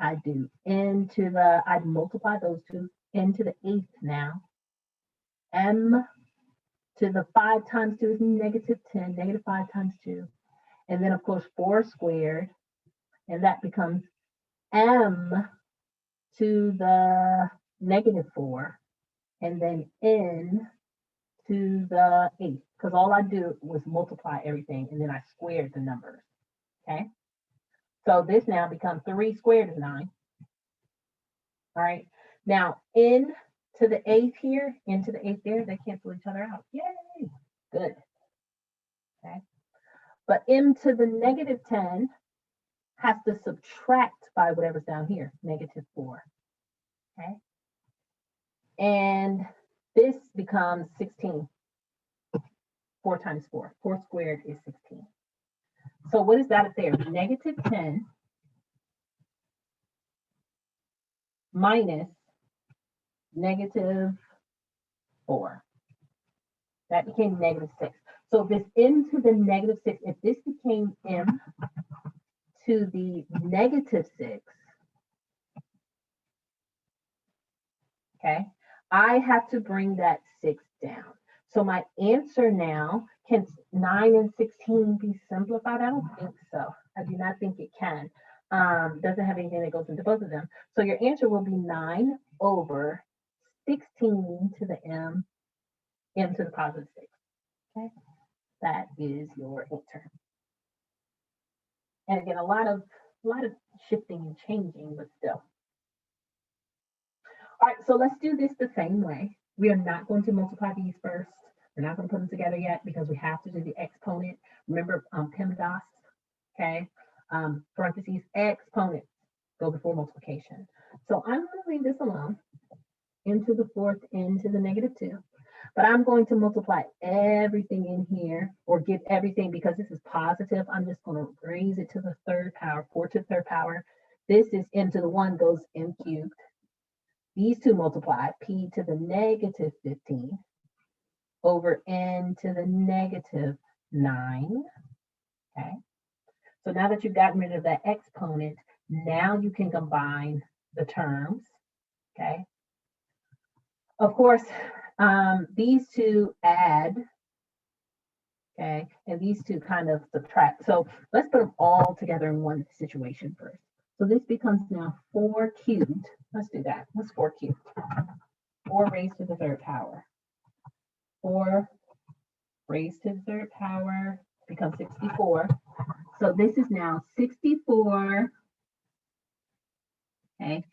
Speaker 1: I do I multiply those two, n to the 8th now. M to the 5 times 2 is negative 10, negative 5 times 2. And then, of course, 4 squared, and that becomes m to the negative 4, and then n to the 8th, because all I do was multiply everything, and then I squared the numbers, okay? So this now becomes 3 squared is 9. All right. Now, n to the eighth here, n to the eighth there, they cancel each other out. Yay. Good. Okay. But m to the negative 10 has to subtract by whatever's down here, negative 4. Okay. And this becomes 16. 4 times 4. 4 squared is 16. So what is that up there? Negative 10 minus negative 4. That became negative 6. So if it's m to the negative 6, if this became m to the negative 6, okay, I have to bring that 6 down. So my answer now, can 9 and 16 be simplified? I don't think so. I do not think it can. Doesn't have anything that goes into both of them. So your answer will be 9 over 16 to the m to the positive 6. Okay, that is your answer. And again, a lot of shifting and changing, but still. All right, so let's do this the same way. We are not going to multiply these first. We're not going to put them together yet because we have to do the exponent. Remember PEMDAS, okay? Parentheses, exponents go before multiplication. So I'm going to leave this alone, n to the fourth, n to the negative 2. But I'm going to multiply everything in here, or give everything, because this is positive. I'm just going to raise it to the third power, 4 to the third power. This is m to the 1 goes m cubed. These two multiply, p to the negative 15 over n to the negative 9. Okay. So now that you've gotten rid of that exponent, now you can combine the terms. Okay. Of course, these two add, okay, and these two kind of subtract. So let's put them all together in one situation first. So this becomes now 4 cubed. Let's do that. What's 4 cubed? 4 raised to the third power. 4 raised to the third power becomes 64. So this is now 64. Okay.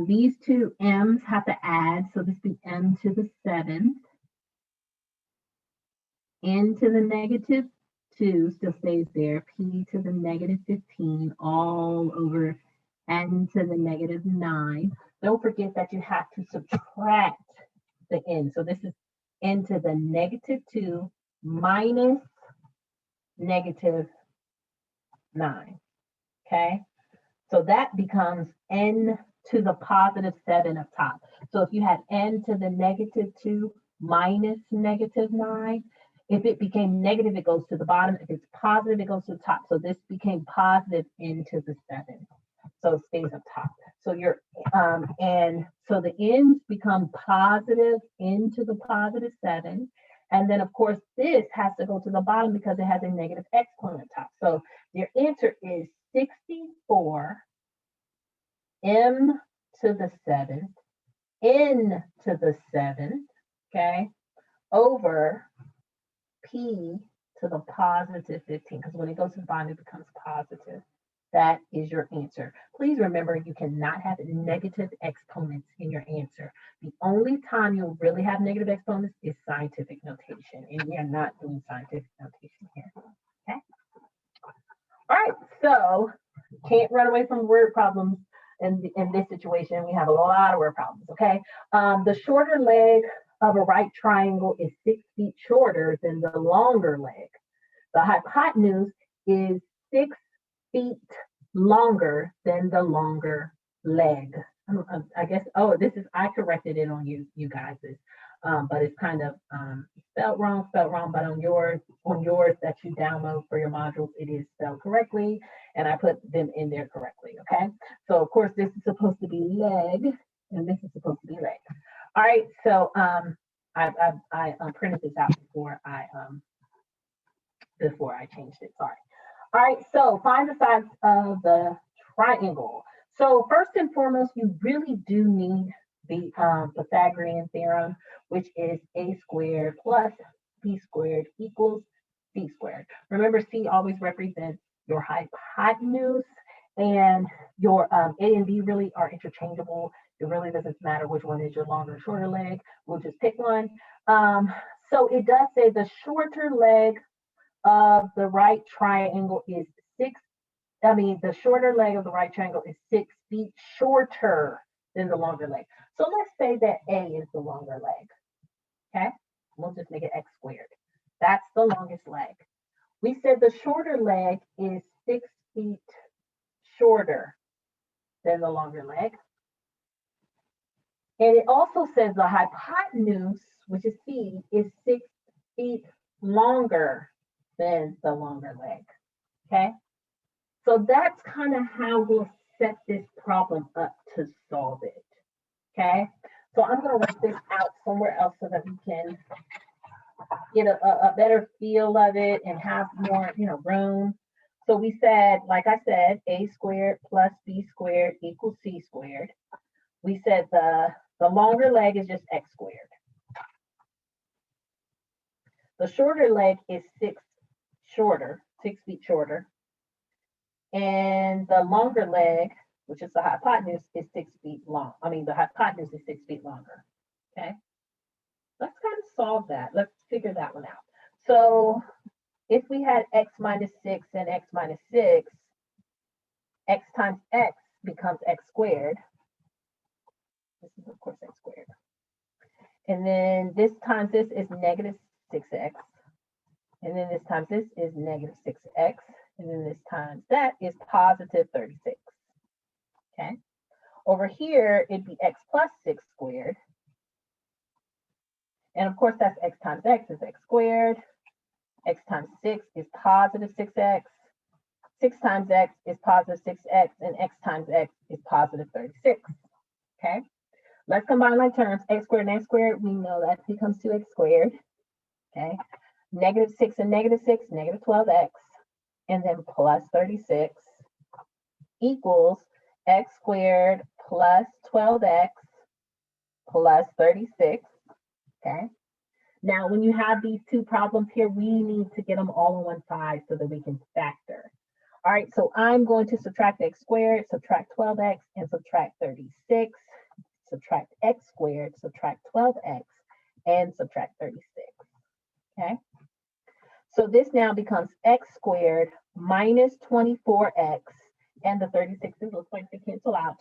Speaker 1: These two m's have to add, so this be m to the 7th. N to the negative 2 still stays there. P to the negative 15 all over n to the negative 9. Don't forget that you have to subtract the n. So this is n to the negative 2 minus negative 9. Okay? So that becomes n to the positive 7 up top. So if you had n to the negative 2 minus negative 9, if it became negative, it goes to the bottom. If it's positive, it goes to the top. So this became positive n to the 7. So it stays up top. So you're, and so the n's become positive n to the positive 7. And then, of course, this has to go to the bottom because it has a negative exponent top. So your answer is 64 m to the 7th, n to the 7th, okay, over p to the positive 15, because when it goes to the bottom, it becomes positive. That is your answer. Please remember, you cannot have negative exponents in your answer. The only time you'll really have negative exponents is scientific notation, and we are not doing scientific notation here, okay? All right, so can't run away from word problems in this situation. We have a lot of word problems, okay? The shorter leg of a right triangle is 6 feet shorter than the longer leg. The hypotenuse is 6 feet longer than the longer leg. I guess, oh, this is, I corrected it on you guys, but it's kind of spelled wrong, but on yours that you download for your modules, it is spelled correctly, and I put them in there correctly, okay? So of course, this is supposed to be leg, and this is supposed to be leg. All right, so I printed this out before I changed it, sorry. All right, so find the sides of the triangle. So first and foremost, you really do need the Pythagorean theorem, which is a squared plus b squared equals c squared. Remember, c always represents your hypotenuse, and your a and b really are interchangeable. It really doesn't matter which one is your longer or shorter leg. We'll just pick one. So it does say the shorter leg of the right triangle is the shorter leg of the right triangle is 6 feet shorter than the longer leg. So let's say that A is the longer leg. Okay, we'll just make it x squared. That's the longest leg. We said the shorter leg is 6 feet shorter than the longer leg. And it also says the hypotenuse, which is C, is 6 feet longer than the longer leg. Okay, so that's kind of how we'll set this problem up to solve it. Okay, so I'm going to write this out somewhere else so that we can get a better feel of it and have more, room. So we said, like I said, a squared plus b squared equals c squared. We said the longer leg is just x squared. The shorter leg is 6 feet shorter. And the longer leg, which is the hypotenuse, is 6 feet long. The hypotenuse is 6 feet longer. Okay. Let's kind of solve that. Let's figure that one out. So if we had x minus 6 and x minus 6, x times x becomes x squared. This is, of course, x squared. And then this times this is negative 6x. And then this times this is negative 6x. And then this times that is positive 36. Okay. Over here, it'd be x plus 6 squared. And of course, that's x times x is x squared. X times 6 is positive 6x. 6 times x is positive 6x. And x times x is positive 36. Okay. Let's combine like terms. X squared and x squared, we know that becomes 2x squared. Okay. Negative 6 and negative 6, negative 12x. And then plus 36 equals x squared plus 12x plus 36. Okay. Now, when you have these two problems here, we need to get them all on one side so that we can factor. All right, so I'm going to subtract x squared, subtract 12x, and subtract 36. Subtract x squared, subtract 12x, and subtract 36. Okay. So this now becomes x squared minus 24x, and the 36's looks like they cancel out,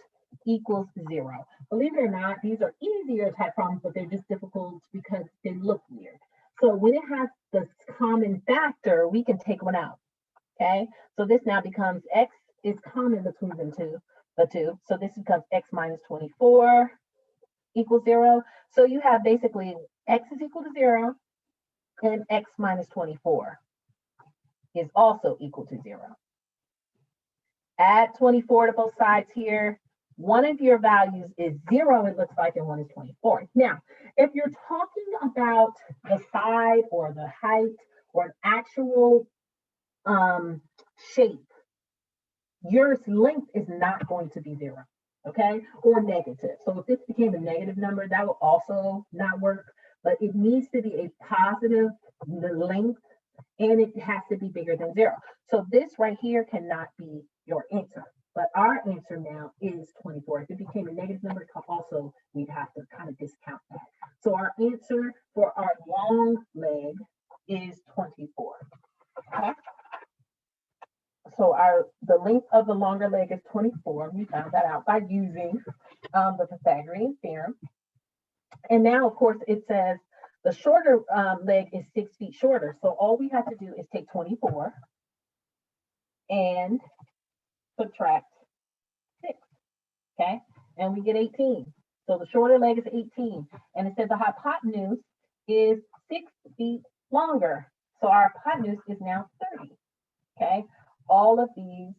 Speaker 1: equals 0. Believe it or not, these are easier type problems, but they're just difficult because they look weird. So when it has the common factor, we can take one out. Okay, so this now becomes x is common between the two. So this becomes x minus 24 equals 0. So you have basically x is equal to 0 and x minus 24 is also equal to 0. Add 24 to both sides here. One of your values is 0, it looks like, and one is 24. Now, if you're talking about the side or the height or an actual shape, your length is not going to be 0, okay, or negative. So if this became a negative number, that will also not work, but it needs to be a positive length, and it has to be bigger than 0. So this right here cannot be your answer. But our answer now is 24. If it became a negative number, also we'd have to kind of discount that. So our answer for our long leg is 24. Okay. So the length of the longer leg is 24. We found that out by using the Pythagorean theorem. And now, of course, it says the shorter leg is 6 feet shorter. So all we have to do is take 24 and subtract 6, okay? And we get 18. So the shorter leg is 18. And it said the hypotenuse is 6 feet longer. So our hypotenuse is now 30, okay? All of these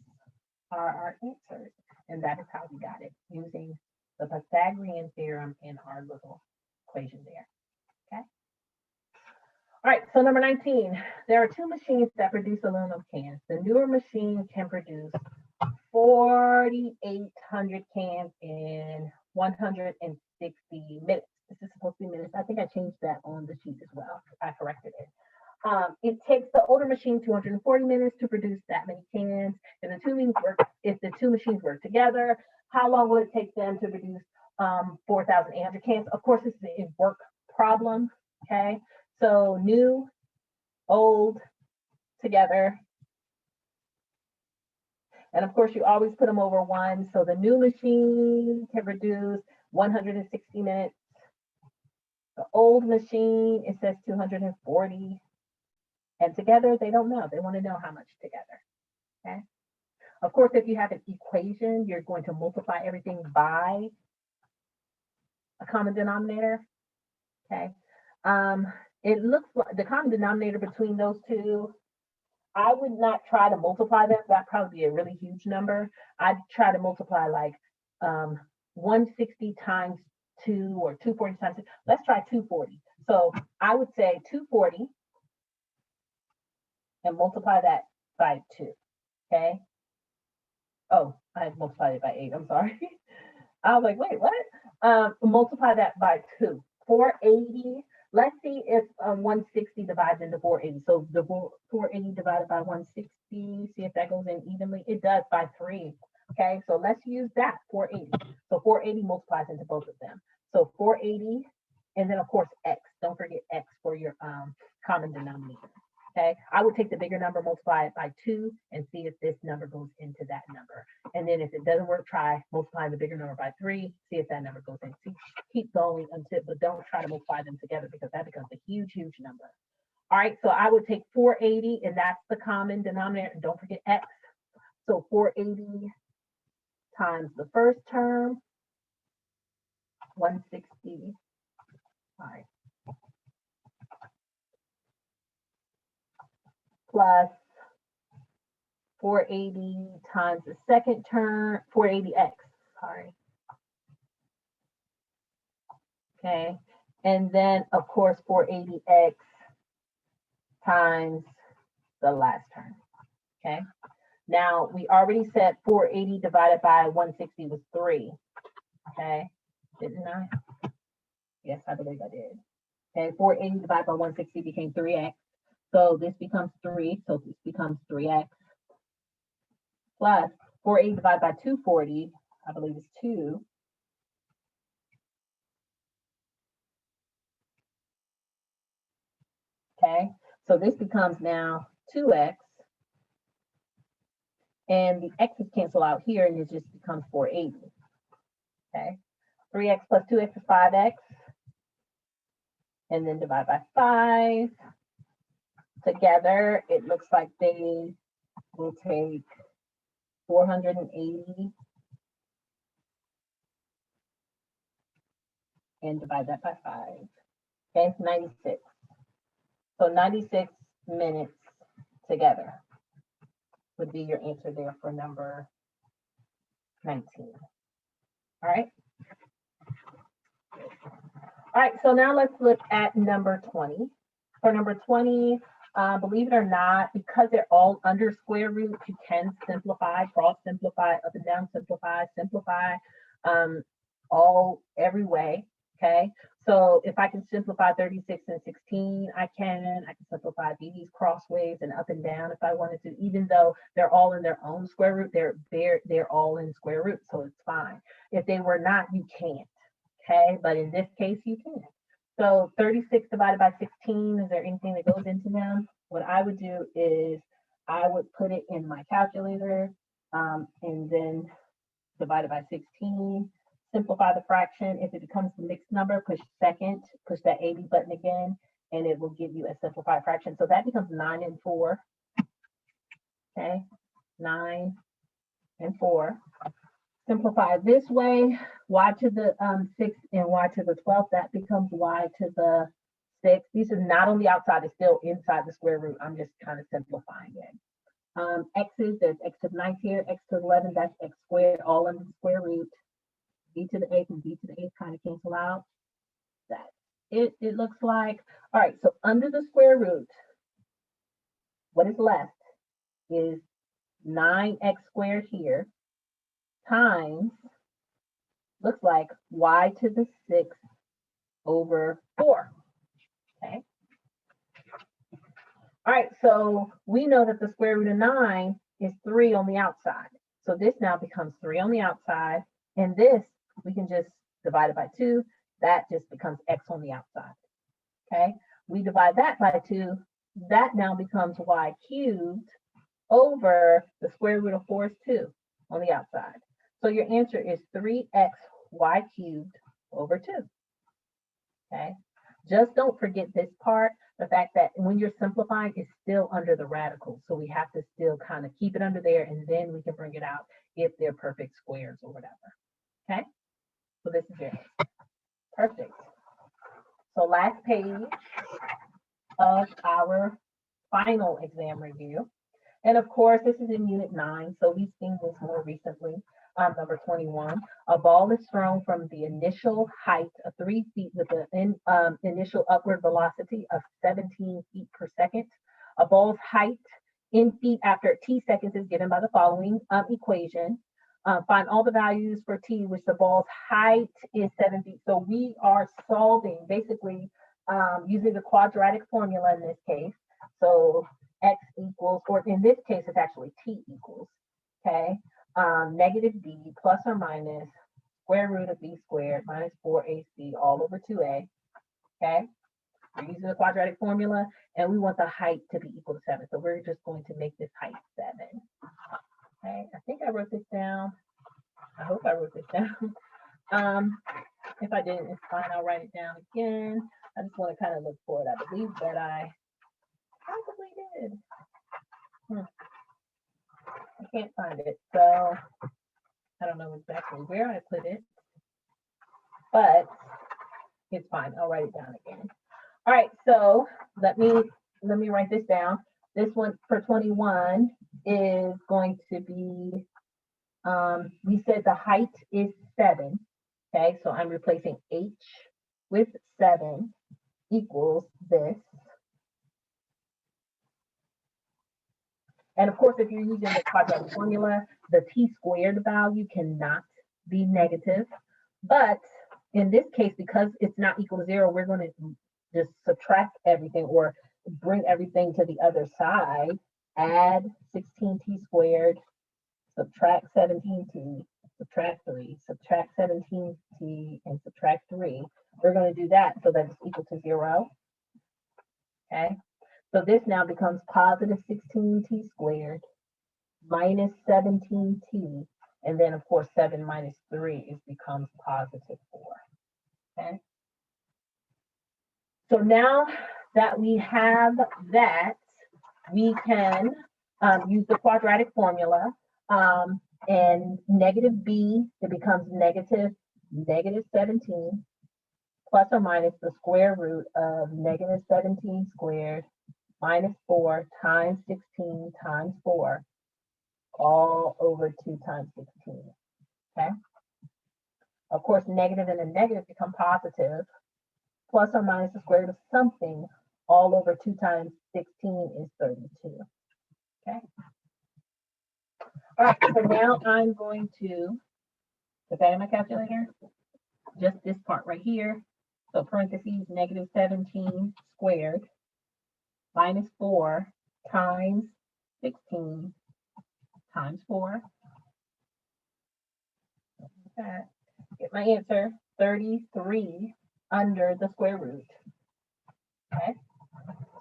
Speaker 1: are our answers. And that is how we got it, using the Pythagorean theorem in our little equation there, okay? All right, so number 19, there are two machines that produce aluminum cans. The newer machine can produce 4,800 cans in 160 minutes. This is supposed to be minutes. I think I changed that on the sheet as well. I corrected it. It takes the older machine 240 minutes to produce that many cans. If the two machines work together, how long will it take them to produce 4,800 cans. Of course, this is a work problem, okay? So new, old, together. And of course, you always put them over one. So the new machine can reduce 160 minutes. The old machine, it says 240. And together, they don't know. They want to know how much together, okay? Of course, if you have an equation, you're going to multiply everything by a common denominator, okay? It looks like the common denominator between those two, I would not try to multiply them. That'd probably be a really huge number. I'd try to multiply like 160 times 2 or 240 times 2. Let's try 240. So I would say 240 and multiply that by 2, okay? Oh, I multiplied it by 8. I'm sorry. I was like, wait, what? Multiply that by 2. 480. Let's see if 160 divides into 480. So the 480 divided by 160, see if that goes in evenly. It does by 3. Okay, so let's use that, 480. So 480 multiplies into both of them. So 480, and then of course x. Don't forget x for your common denominator. Okay, I would take the bigger number, multiply it by 2, and see if this number goes into that number. And then if it doesn't work, try multiplying the bigger number by 3, see if that number goes in. See, keep going until, but don't try to multiply them together because that becomes a huge, huge number. All right, so I would take 480, and that's the common denominator. And don't forget x. So 480 times the first term, 160. All right. Plus 480 times the second term, 480x, sorry. Okay, and then of course 480x times the last term, okay? Now we already said 480 divided by 160 was 3, okay? Didn't I? Yes, I believe I did. Okay, 480 divided by 160 became 3x. So this becomes 3, so this becomes 3x. Plus 480 divided by 240, I believe is 2. Okay, so this becomes now 2x. And the x's cancel out here, and it just becomes 480. Okay, 3x plus 2x is 5x. And then divide by 5. Together, it looks like they will take 480 and divide that by 5. Okay, 96. So 96 minutes together would be your answer there for number 19. All right. All right, so now let's look at number 20. For number 20, believe it or not, because they're all under square root, you can simplify, cross simplify, up and down simplify, every way, okay? So if I can simplify 36 and 16, I can simplify these crossways and up and down if I wanted to, even though they're all in their own square root, they're all in square root, so it's fine. If they were not, you can't, okay? But in this case, you can. So 36 divided by 16, is there anything that goes into them? What I would do is I would put it in my calculator and then divide it by 16, simplify the fraction. If it becomes the mixed number, push second, push that 80 button again, and it will give you a simplified fraction. So that becomes 9 and 4, okay? 9 and 4. Simplify this way, y to the 6 and y to the 12, that becomes y to the 6. These are not on the outside, it's still inside the square root. I'm just kind of simplifying it. X's, there's x to the 9th here, x to the 11th, that's x squared, all under the square root. B to the 8th and B to the 8th kind of cancel out. That it looks like. All right, so under the square root, what is left is 9x squared here times, looks like y to the 6th over 4, okay? All right, so we know that the square root of 9 is 3 on the outside. So this now becomes 3 on the outside, and this we can just divided by 2, that just becomes x on the outside. Okay, we divide that by 2, that now becomes y cubed over the square root of 4 is 2 on the outside. So your answer is 3x y cubed over 2. Okay, just don't forget this part, the fact that when you're simplifying, it's still under the radical. So we have to still kind of keep it under there, and then we can bring it out if they're perfect squares or whatever. Okay, so this is your answer. Perfect. So last page of our final exam review. And of course, this is in Unit 9, so we've seen this more recently. Number 21, a ball is thrown from the initial height of 3 feet with an initial upward velocity of 17 feet per second. A ball's height in feet after t seconds is given by the following equation. Find all the values for t, which the ball's height is 7 feet. So we are solving basically using the quadratic formula in this case. So x equals, or in this case, it's actually t equals, okay? Negative b plus or minus square root of b squared minus 4ac all over 2a, okay? We're using the quadratic formula, and we want the height to be equal to 7. So we're just going to make this height 7. Okay, I think I wrote this down. I hope I wrote this down. If I didn't, it's fine. I'll write it down again. I just want to kind of look for it. I believe that I probably did. I can't find it, so I don't know exactly where I put it, but it's fine. I'll write it down again. All right, so let me write this down. This one for 21 is going to be, we said the height is 7. Okay, so I'm replacing h with 7 equals this. And of course, if you're using the quadratic formula, the t squared value cannot be negative. But in this case, because it's not equal to 0, we're going to just subtract everything or bring everything to the other side. Add 16t squared, subtract 17t, subtract 3, subtract 17t, and subtract 3. We're going to do that so that it's equal to 0. Okay. So this now becomes positive 16t squared minus 17t, and then of course 7 minus 3 becomes positive 4. Okay. So now that we have that, we can use the quadratic formula, and negative b, it becomes negative 17 plus or minus the square root of negative 17 squared minus 4 times 16 times 4, all over 2 times 16, okay? Of course, negative and a negative become positive, plus or minus the square root of something, all over 2 times 16 is 32, okay? All right, so now I'm going to put that in my calculator, just this part right here. So parentheses, negative 17 squared minus 4 times 16 times 4. Okay. Get my answer, 33 under the square root. Okay.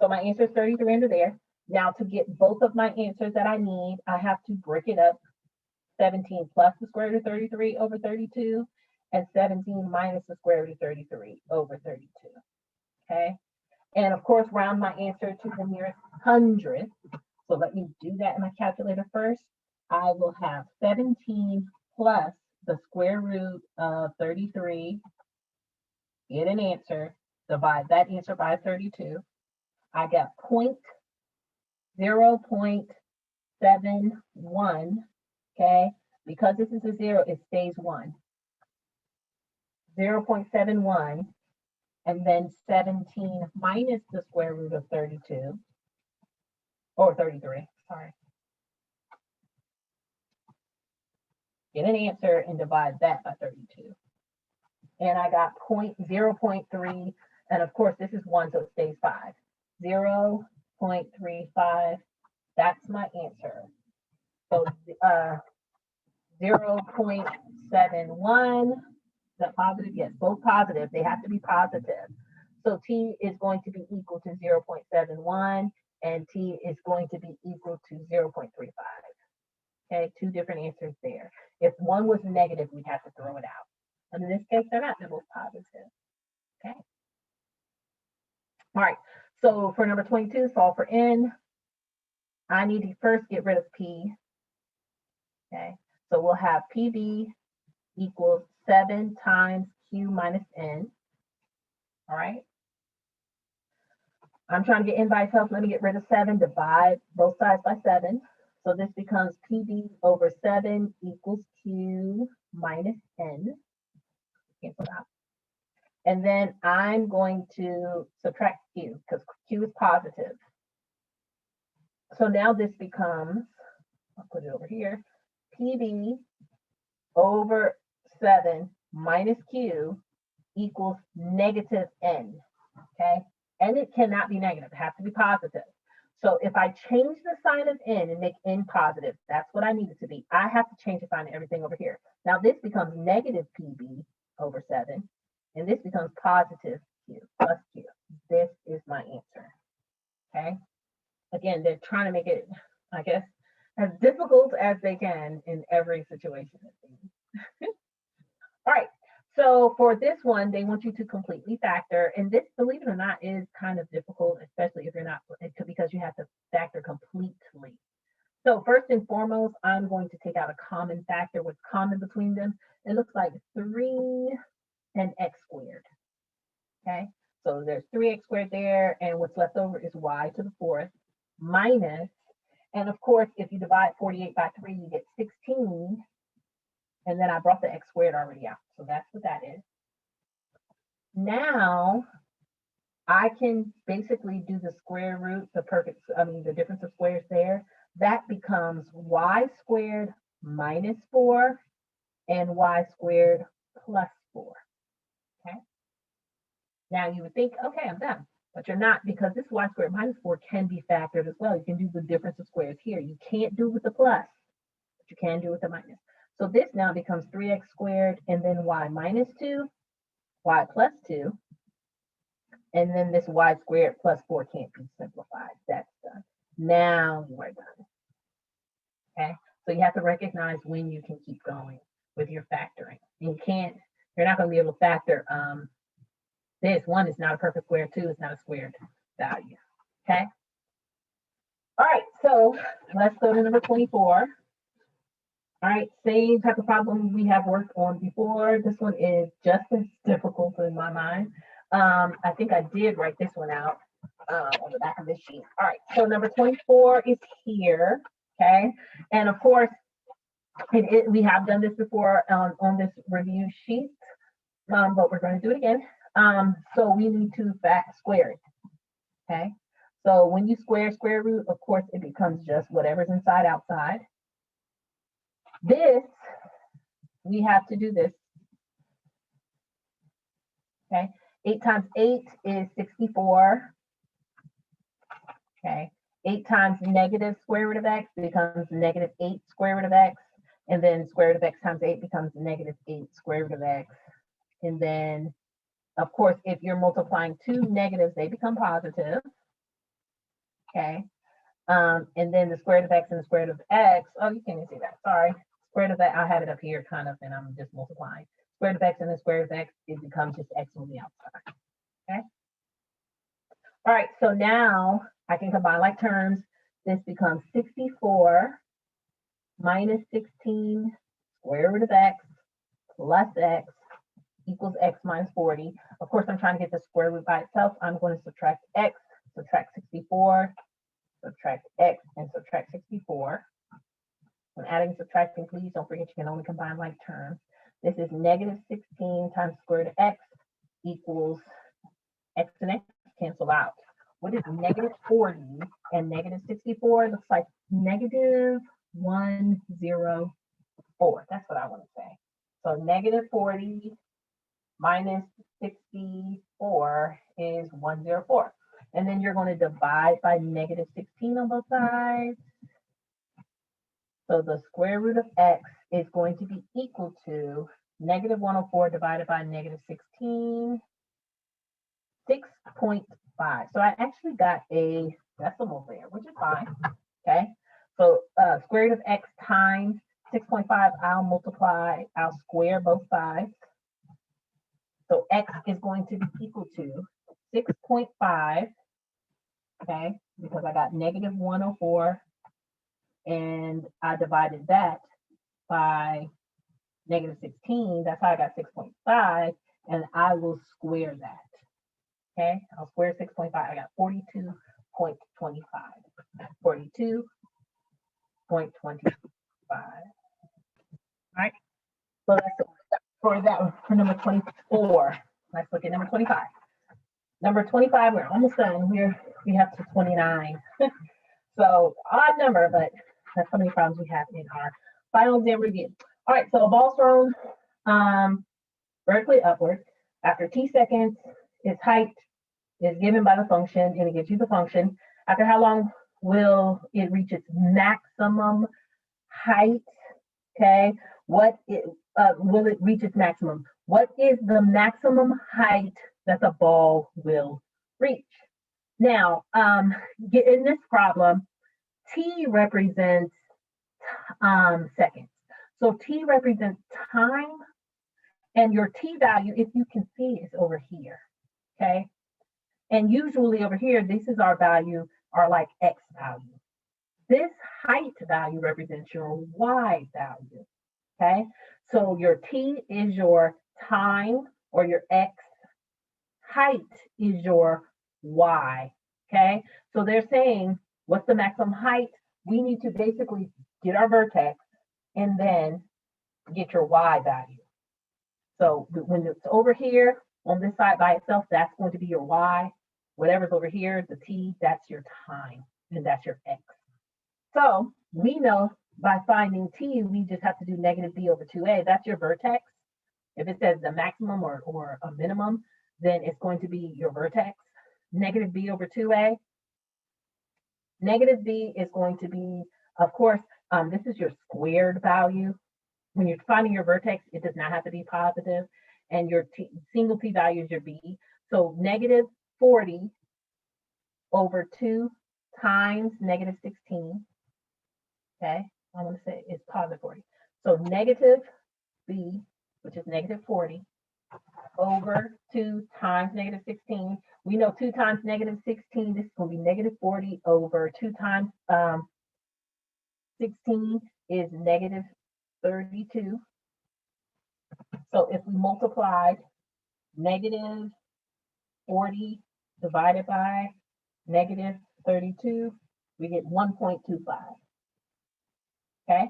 Speaker 1: So my answer is 33 under there. Now to get both of my answers that I need, I have to break it up. 17 plus the square root of 33 over 32, and 17 minus the square root of 33 over 32. Okay. And of course, round my answer to the nearest 100. So let me do that in my calculator first. I will have 17 plus the square root of 33, get an answer, divide that answer by 32. I got 0.71, okay? Because this is a 0, it stays 1. 0.71. And then 17 minus the square root of 32, or 33, sorry. Get an answer and divide that by 32. And I got 0.3, and of course this is 1, so it stays 5. 0.35, that's my answer. So 0.71 that positive? Yes, both positive. They have to be positive. So t is going to be equal to 0.71 and t is going to be equal to 0.35. Okay, two different answers there. If one was negative, we'd have to throw it out. And in this case, they're not, they're both positive. Okay. All right, so for number 22, solve for n. I need to first get rid of p. Okay, so we'll have pb equals 7 times q minus n. All right. I'm trying to get n by itself. Let me get rid of 7, divide both sides by 7. So this becomes pb over 7 equals q minus n. Cancel out. And then I'm going to subtract q because q is positive. So now this becomes, I'll put it over here, pb over 7 minus q equals negative n. Okay, and it cannot be negative, it has to be positive. So if I change the sign of n and make n positive, that's what I need it to be. I have to change the sign of everything over here. Now this becomes negative pb over 7, and this becomes positive q plus q. This is my answer. Okay. Again, they're trying to make it, I guess, as difficult as they can in every situation. All right. So for this one, they want you to completely factor, and this, believe it or not, is kind of difficult, especially if you're not, because you have to factor completely. So first and foremost, I'm going to take out a common factor. What's common between them? It looks like 3 and x squared. Okay, so there's 3x squared there, and what's left over is y to the 4th minus, and of course, if you divide 48 by 3, you get 16. And then I brought the x squared already out. So that's what that is. Now I can basically do the square root, the difference of squares there. That becomes y squared minus 4 and y squared plus 4. Okay. Now you would think, okay, I'm done. But you're not, because this y squared minus 4 can be factored as well. You can do the difference of squares here. You can't do with the plus, but you can do with the minus. So this now becomes 3x squared and then y minus 2, y plus 2, and then this y squared plus 4 can't be simplified. That's done. Now you are done. Okay, so you have to recognize when you can keep going with your factoring. You can't, you're not going to be able to factor this. 1 is not a perfect square, 2 is not a squared value. Okay. All right, so let's go to number 24. All right, same type of problem we have worked on before. This one is just as difficult in my mind. I think I did write this one out on the back of this sheet. All right, so number 24 is here, okay? And of course, we have done this before on this review sheet, but we're going to do it again. So we need to square it, okay? So when you square root, of course, it becomes just whatever's inside outside. This, we have to do this. Okay, 8 times 8 is 64. Okay, 8 times negative square root of x becomes negative 8 square root of x. And then square root of x times 8 becomes negative 8 square root of x. And then, of course, if you're multiplying two negatives, they become positive. Okay, and then the square root of x and the square root of x, oh, you can't even see that, sorry. Square root of x, I have it up here kind of, and I'm just multiplying. Square root of x and the square root of x, it becomes just x on the outside. Okay. All right, so now I can combine like terms. This becomes 64 minus 16 square root of x plus x equals x minus 40. Of course, I'm trying to get the square root by itself. I'm going to subtract x, subtract 64, subtract x, and subtract 64. When adding and subtracting, please don't forget you can only combine like terms. This is negative 16 times square root of x equals x and x cancel out. What is negative 40 and negative 64? It looks like negative 104. That's what I want to say. So negative 40 minus 64 is 104. And then you're going to divide by negative 16 on both sides. So the square root of x is going to be equal to negative 104 divided by negative 16, 6.5. So I actually got a decimal there, which is fine. Okay. So square root of x times 6.5, I'll square both sides. So x is going to be equal to 6.5, okay, because I got negative 104, and I divided that by negative 16. That's how I got 6.5, and I will square that. Okay, I'll square 6.5. I got 42.25. 42.25. All right. So that's for that one. For number 24. Let's look at number 25. Number 25, we're almost done. We have to 29. So odd number, but that's how many problems we have in our final exam review. All right, so a ball thrown vertically upward. After t seconds, its height is given by the function, and it gives you the function. After how long will it reach its maximum height? Okay, will it reach its maximum? What is the maximum height that the ball will reach? Now, in this problem, t represents seconds. So t represents time, and your t value, if you can see, is over here. Okay, and usually over here, this is our value, our like x value. This height value represents your y value. Okay, so your t is your time or your x, height is your y. Okay, so they're saying, what's the maximum height? We need to basically get our vertex and then get your y value. So when it's over here on this side by itself, that's going to be your y. Whatever's over here, the t, that's your time, and that's your x. So we know by finding t, we just have to do negative b over 2a. That's your vertex. If it says the maximum or a minimum, then it's going to be your vertex. Negative b over 2a. Negative b is going to be, of course, this is your squared value. When you're finding your vertex, it does not have to be positive, and your single t value is your b. So negative 40 over 2 times negative 16. Okay, I'm going to say it's positive 40. So negative b, which is negative 40, over 2 times negative 16. We know 2 times negative 16, this is going to be negative 40 over 2 times 16 is negative 32. So if we multiplied negative 40 divided by negative 32, we get 1.25. Okay,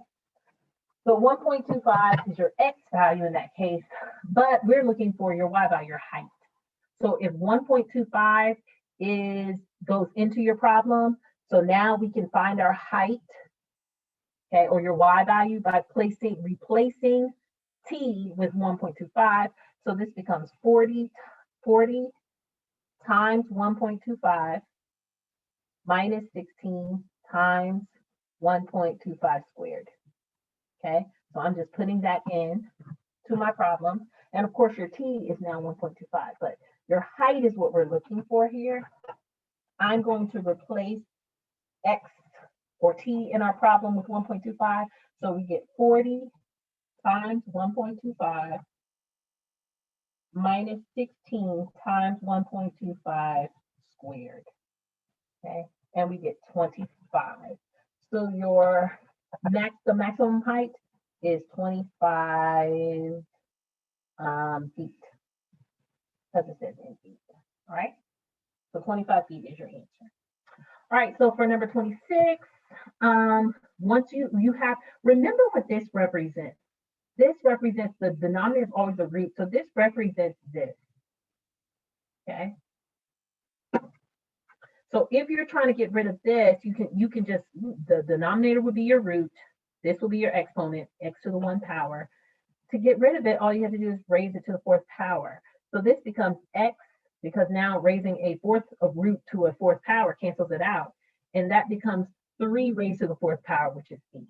Speaker 1: so 1.25 is your x value in that case, but we're looking for your y value, your height. So if 1.25 goes into your problem, so now we can find our height, okay, or your y value by replacing t with 1.25. So this becomes 40 times 1.25 minus 16 times 1.25 squared. Okay, so I'm just putting that in to my problem. And of course, your t is now 1.25, but your height is what we're looking for here. I'm going to replace x or t in our problem with 1.25. So we get 40 times 1.25 minus 16 times 1.25 squared. Okay, and we get 25. So the maximum height is 25 feet, because it says in feet. All right, so 25 feet is your answer. All right, so for number 26, once you have, remember what this represents. This represents, the denominator is always the root, so this represents this. Okay. So if you're trying to get rid of this, you can just, the denominator would be your root. This will be your exponent, x to the 1 power. To get rid of it, all you have to do is raise it to the 4th power. So this becomes x, because now raising a root to a 4th power cancels it out. And that becomes 3 raised to the 4th power, which is 8.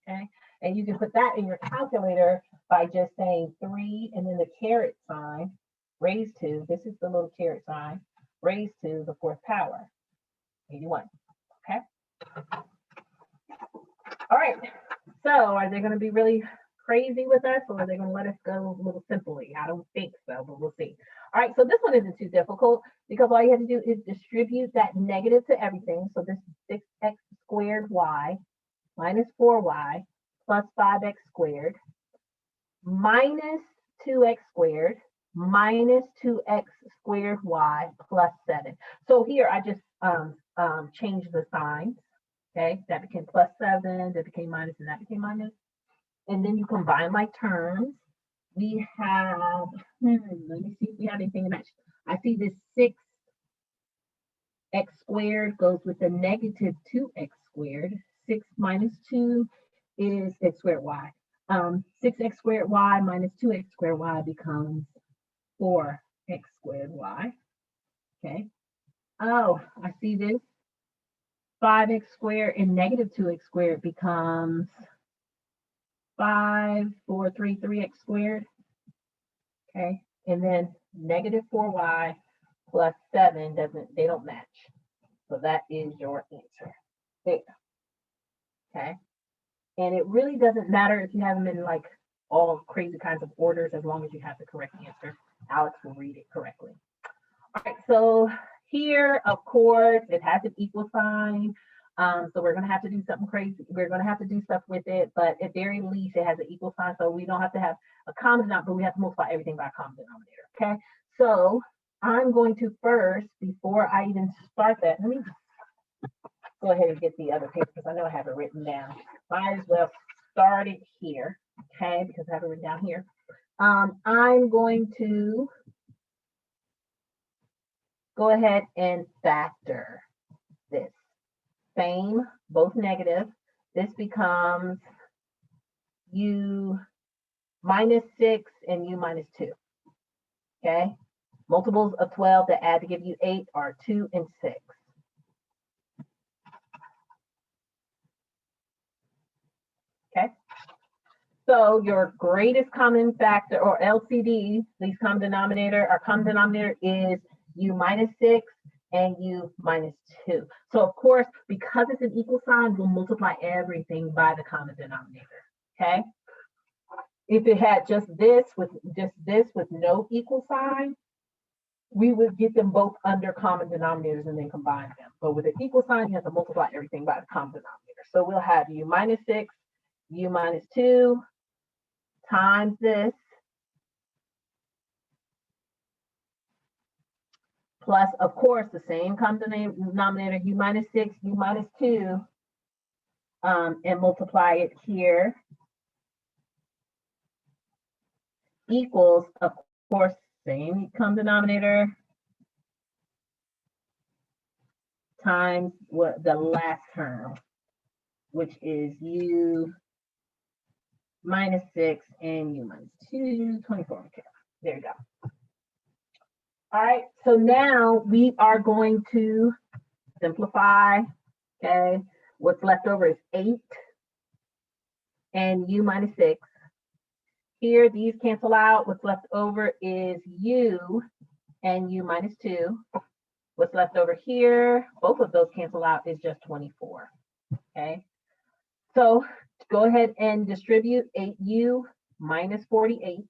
Speaker 1: Okay, and you can put that in your calculator by just saying 3 and then the caret sign raised to, this is the little caret sign, raised to the fourth power, 81. Okay. All right. So are they going to be really crazy with us, or are they going to let us go a little simply? I don't think so, but we'll see. All right. So this one isn't too difficult because all you have to do is distribute that negative to everything. So this is 6x squared y minus 4y plus 5x squared minus 2x squared minus 2x squared y plus 7. So here I just changed the signs. Okay, that became plus 7, that became minus, and that became minus. And then you combine like terms. We have, let me see if we have anything to match. I see this 6x squared goes with the negative 2x squared. 6 minus 2 is x squared y. 6x squared y minus 2x squared y becomes 4x squared y. Okay. Oh, I see this. 5x squared and negative 2x squared becomes 5, 4, 3, 3x squared. Okay. And then negative 4y plus 7 they don't match. So that is your answer. There. Okay. And it really doesn't matter if you have them in like all crazy kinds of orders as long as you have the correct answer. Alex will read it correctly. All right, so here, of course, it has an equal sign. So we're going to have to do something crazy. We're going to have to do stuff with it, but at very least, it has an equal sign. So we don't have to have a common denominator, but we have to multiply everything by a common denominator. Okay, so I'm going to first, before I even start that, let me go ahead and get the other paper because I know I have it written down. Might as well start it here, okay, because I have it written down here. I'm going to go ahead and factor this. Same, both negative. This becomes u minus 6 and u minus 2. Okay? Multiples of 12 that add to give you 8 are 2 and 6. Okay? So your greatest common factor, or LCD, least common denominator, our common denominator is u minus 6 and u minus 2. So of course, because it's an equal sign, we'll multiply everything by the common denominator. Okay? If it had just this with no equal sign, we would get them both under common denominators and then combine them. But with an equal sign, you have to multiply everything by the common denominator. So we'll have u minus 6, u minus 2 times this plus, of course, the same common denominator, u minus 6, u minus 2, and multiply it here, equals, of course, same common denominator times what the last term, which is u minus 6 and u minus 2, 24. Okay, there you go. All right, so now we are going to simplify. Okay, what's left over is 8 and u minus 6. Here, these cancel out. What's left over is u and u minus 2. What's left over here, both of those cancel out, is just 24. Okay, so go ahead and distribute 8u minus 48.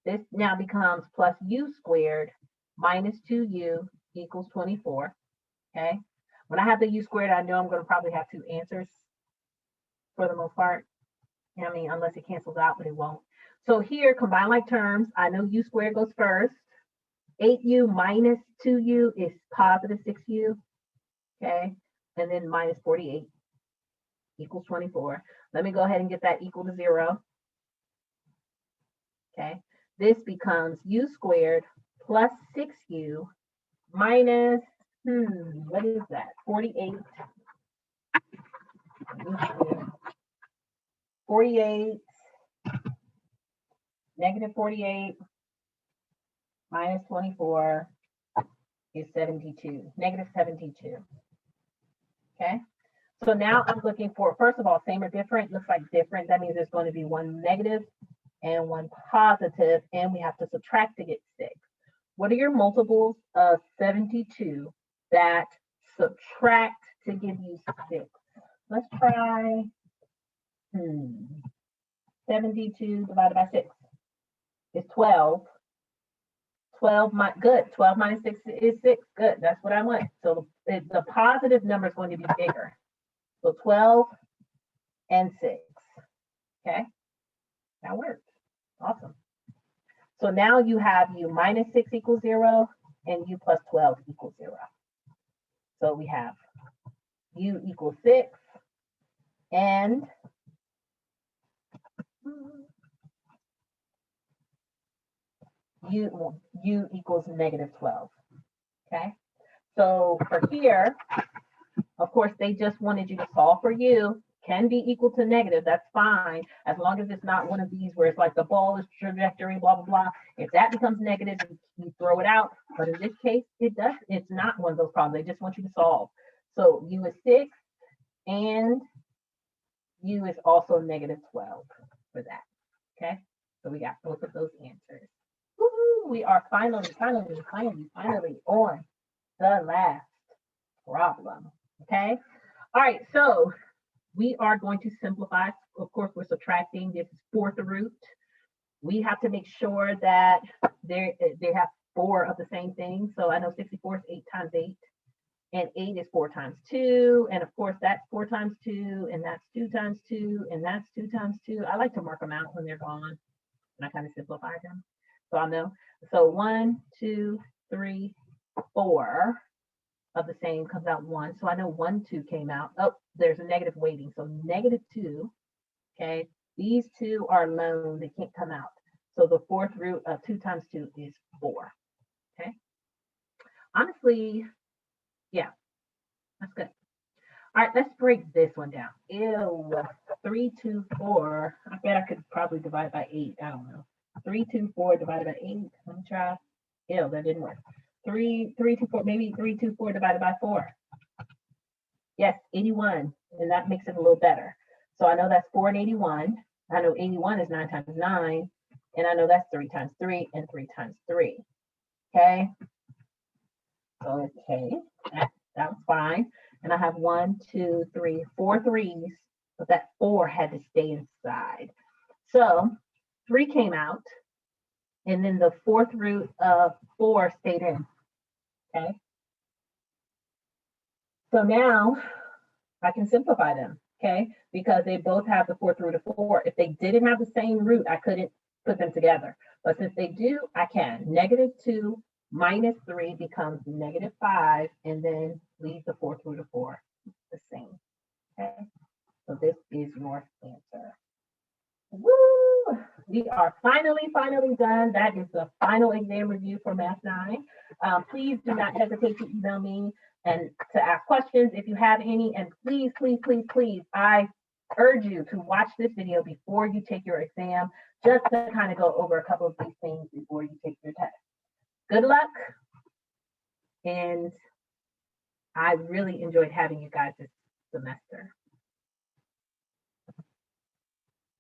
Speaker 1: This now becomes plus u squared minus 2u equals 24. Okay, when I have the u squared, I know I'm going to probably have two answers for the most part. I mean, unless it cancels out, but it won't. So here, combine like terms. I know u squared goes first. 8u minus 2u is positive 6u. Okay, and then minus 48 equals 24. Let me go ahead and get that equal to 0. Okay, this becomes u squared plus 6u minus, what is that? 48. 48, negative 48 minus 24 is 72, negative 72. Okay, so now I'm looking for, first of all, same or different. Looks like different. That means there's going to be one negative and one positive, and we have to subtract to get 6. What are your multiples of 72 that subtract to give you 6? Let's try 72 divided by 6 is 12. 12, good. 12 minus 6 is 6. Good. That's what I want. So the positive number is going to be bigger. So 12 and 6. Okay. That works. Awesome. So now you have u minus 6 equals 0 and u plus 12 equals 0. So we have u equals 6 and u equals negative 12. Okay. So for here, of course, they just wanted you to solve for u. Can be equal to negative, that's fine, as long as it's not one of these where it's like the ball is trajectory, blah, blah, blah. If that becomes negative, you throw it out. But in this case, it's not one of those problems. They just want you to solve. So u is 6 and u is also negative 12 for that. Okay, so we got both of those answers. Woo-hoo, we are finally on the last problem. Okay, all right, so we are going to simplify. Of course, we're subtracting. This is 4th root. We have to make sure that they have 4 of the same thing. So I know 64 is 8 times 8, and 8 is 4 times 2. And of course, that's 4 times 2, and that's 2 times 2, and that's 2 times 2. I like to mark them out when they're gone, and I kind of simplify them. So I'll know. So 1, 2, 3, 4. Of the same comes out 1. So I know 1, 2 came out. Oh, there's a negative weighting. So negative 2. Okay. These 2 are lone. They can't come out. So the 4th root of 2 times 2 is 4. Okay. Honestly, yeah, that's good. All right, let's break this one down. Ew, 3, 2, 4. I bet I could probably divide by 8. I don't know. 3, 2, 4 divided by 8. Let me try. Ew, that didn't work. 3, 2, 4, maybe 3, 2, 4 divided by 4. Yes, 81, and that makes it a little better. So I know that's 4 and 81. I know 81 is 9 times 9, and I know that's 3 times 3 and 3 times 3. Okay. So okay, that was fine. And I have 1, 2, 3, 4 threes, but that 4 had to stay inside. So 3 came out, and then the 4th root of 4 stayed in. Okay. So now I can simplify them, okay? Because they both have the 4th root of 4. If they didn't have the same root, I couldn't put them together. But since they do, I can. Negative 2 minus 3 becomes negative 5, and then leave the 4th root of 4 the same, okay? So this is your answer. Woo! We are finally done. That is the final exam review for Math 9. Please do not hesitate to email me and to ask questions if you have any. And please, I urge you to watch this video before you take your exam, just to kind of go over a couple of these things before you take your test. Good luck. And I really enjoyed having you guys this semester.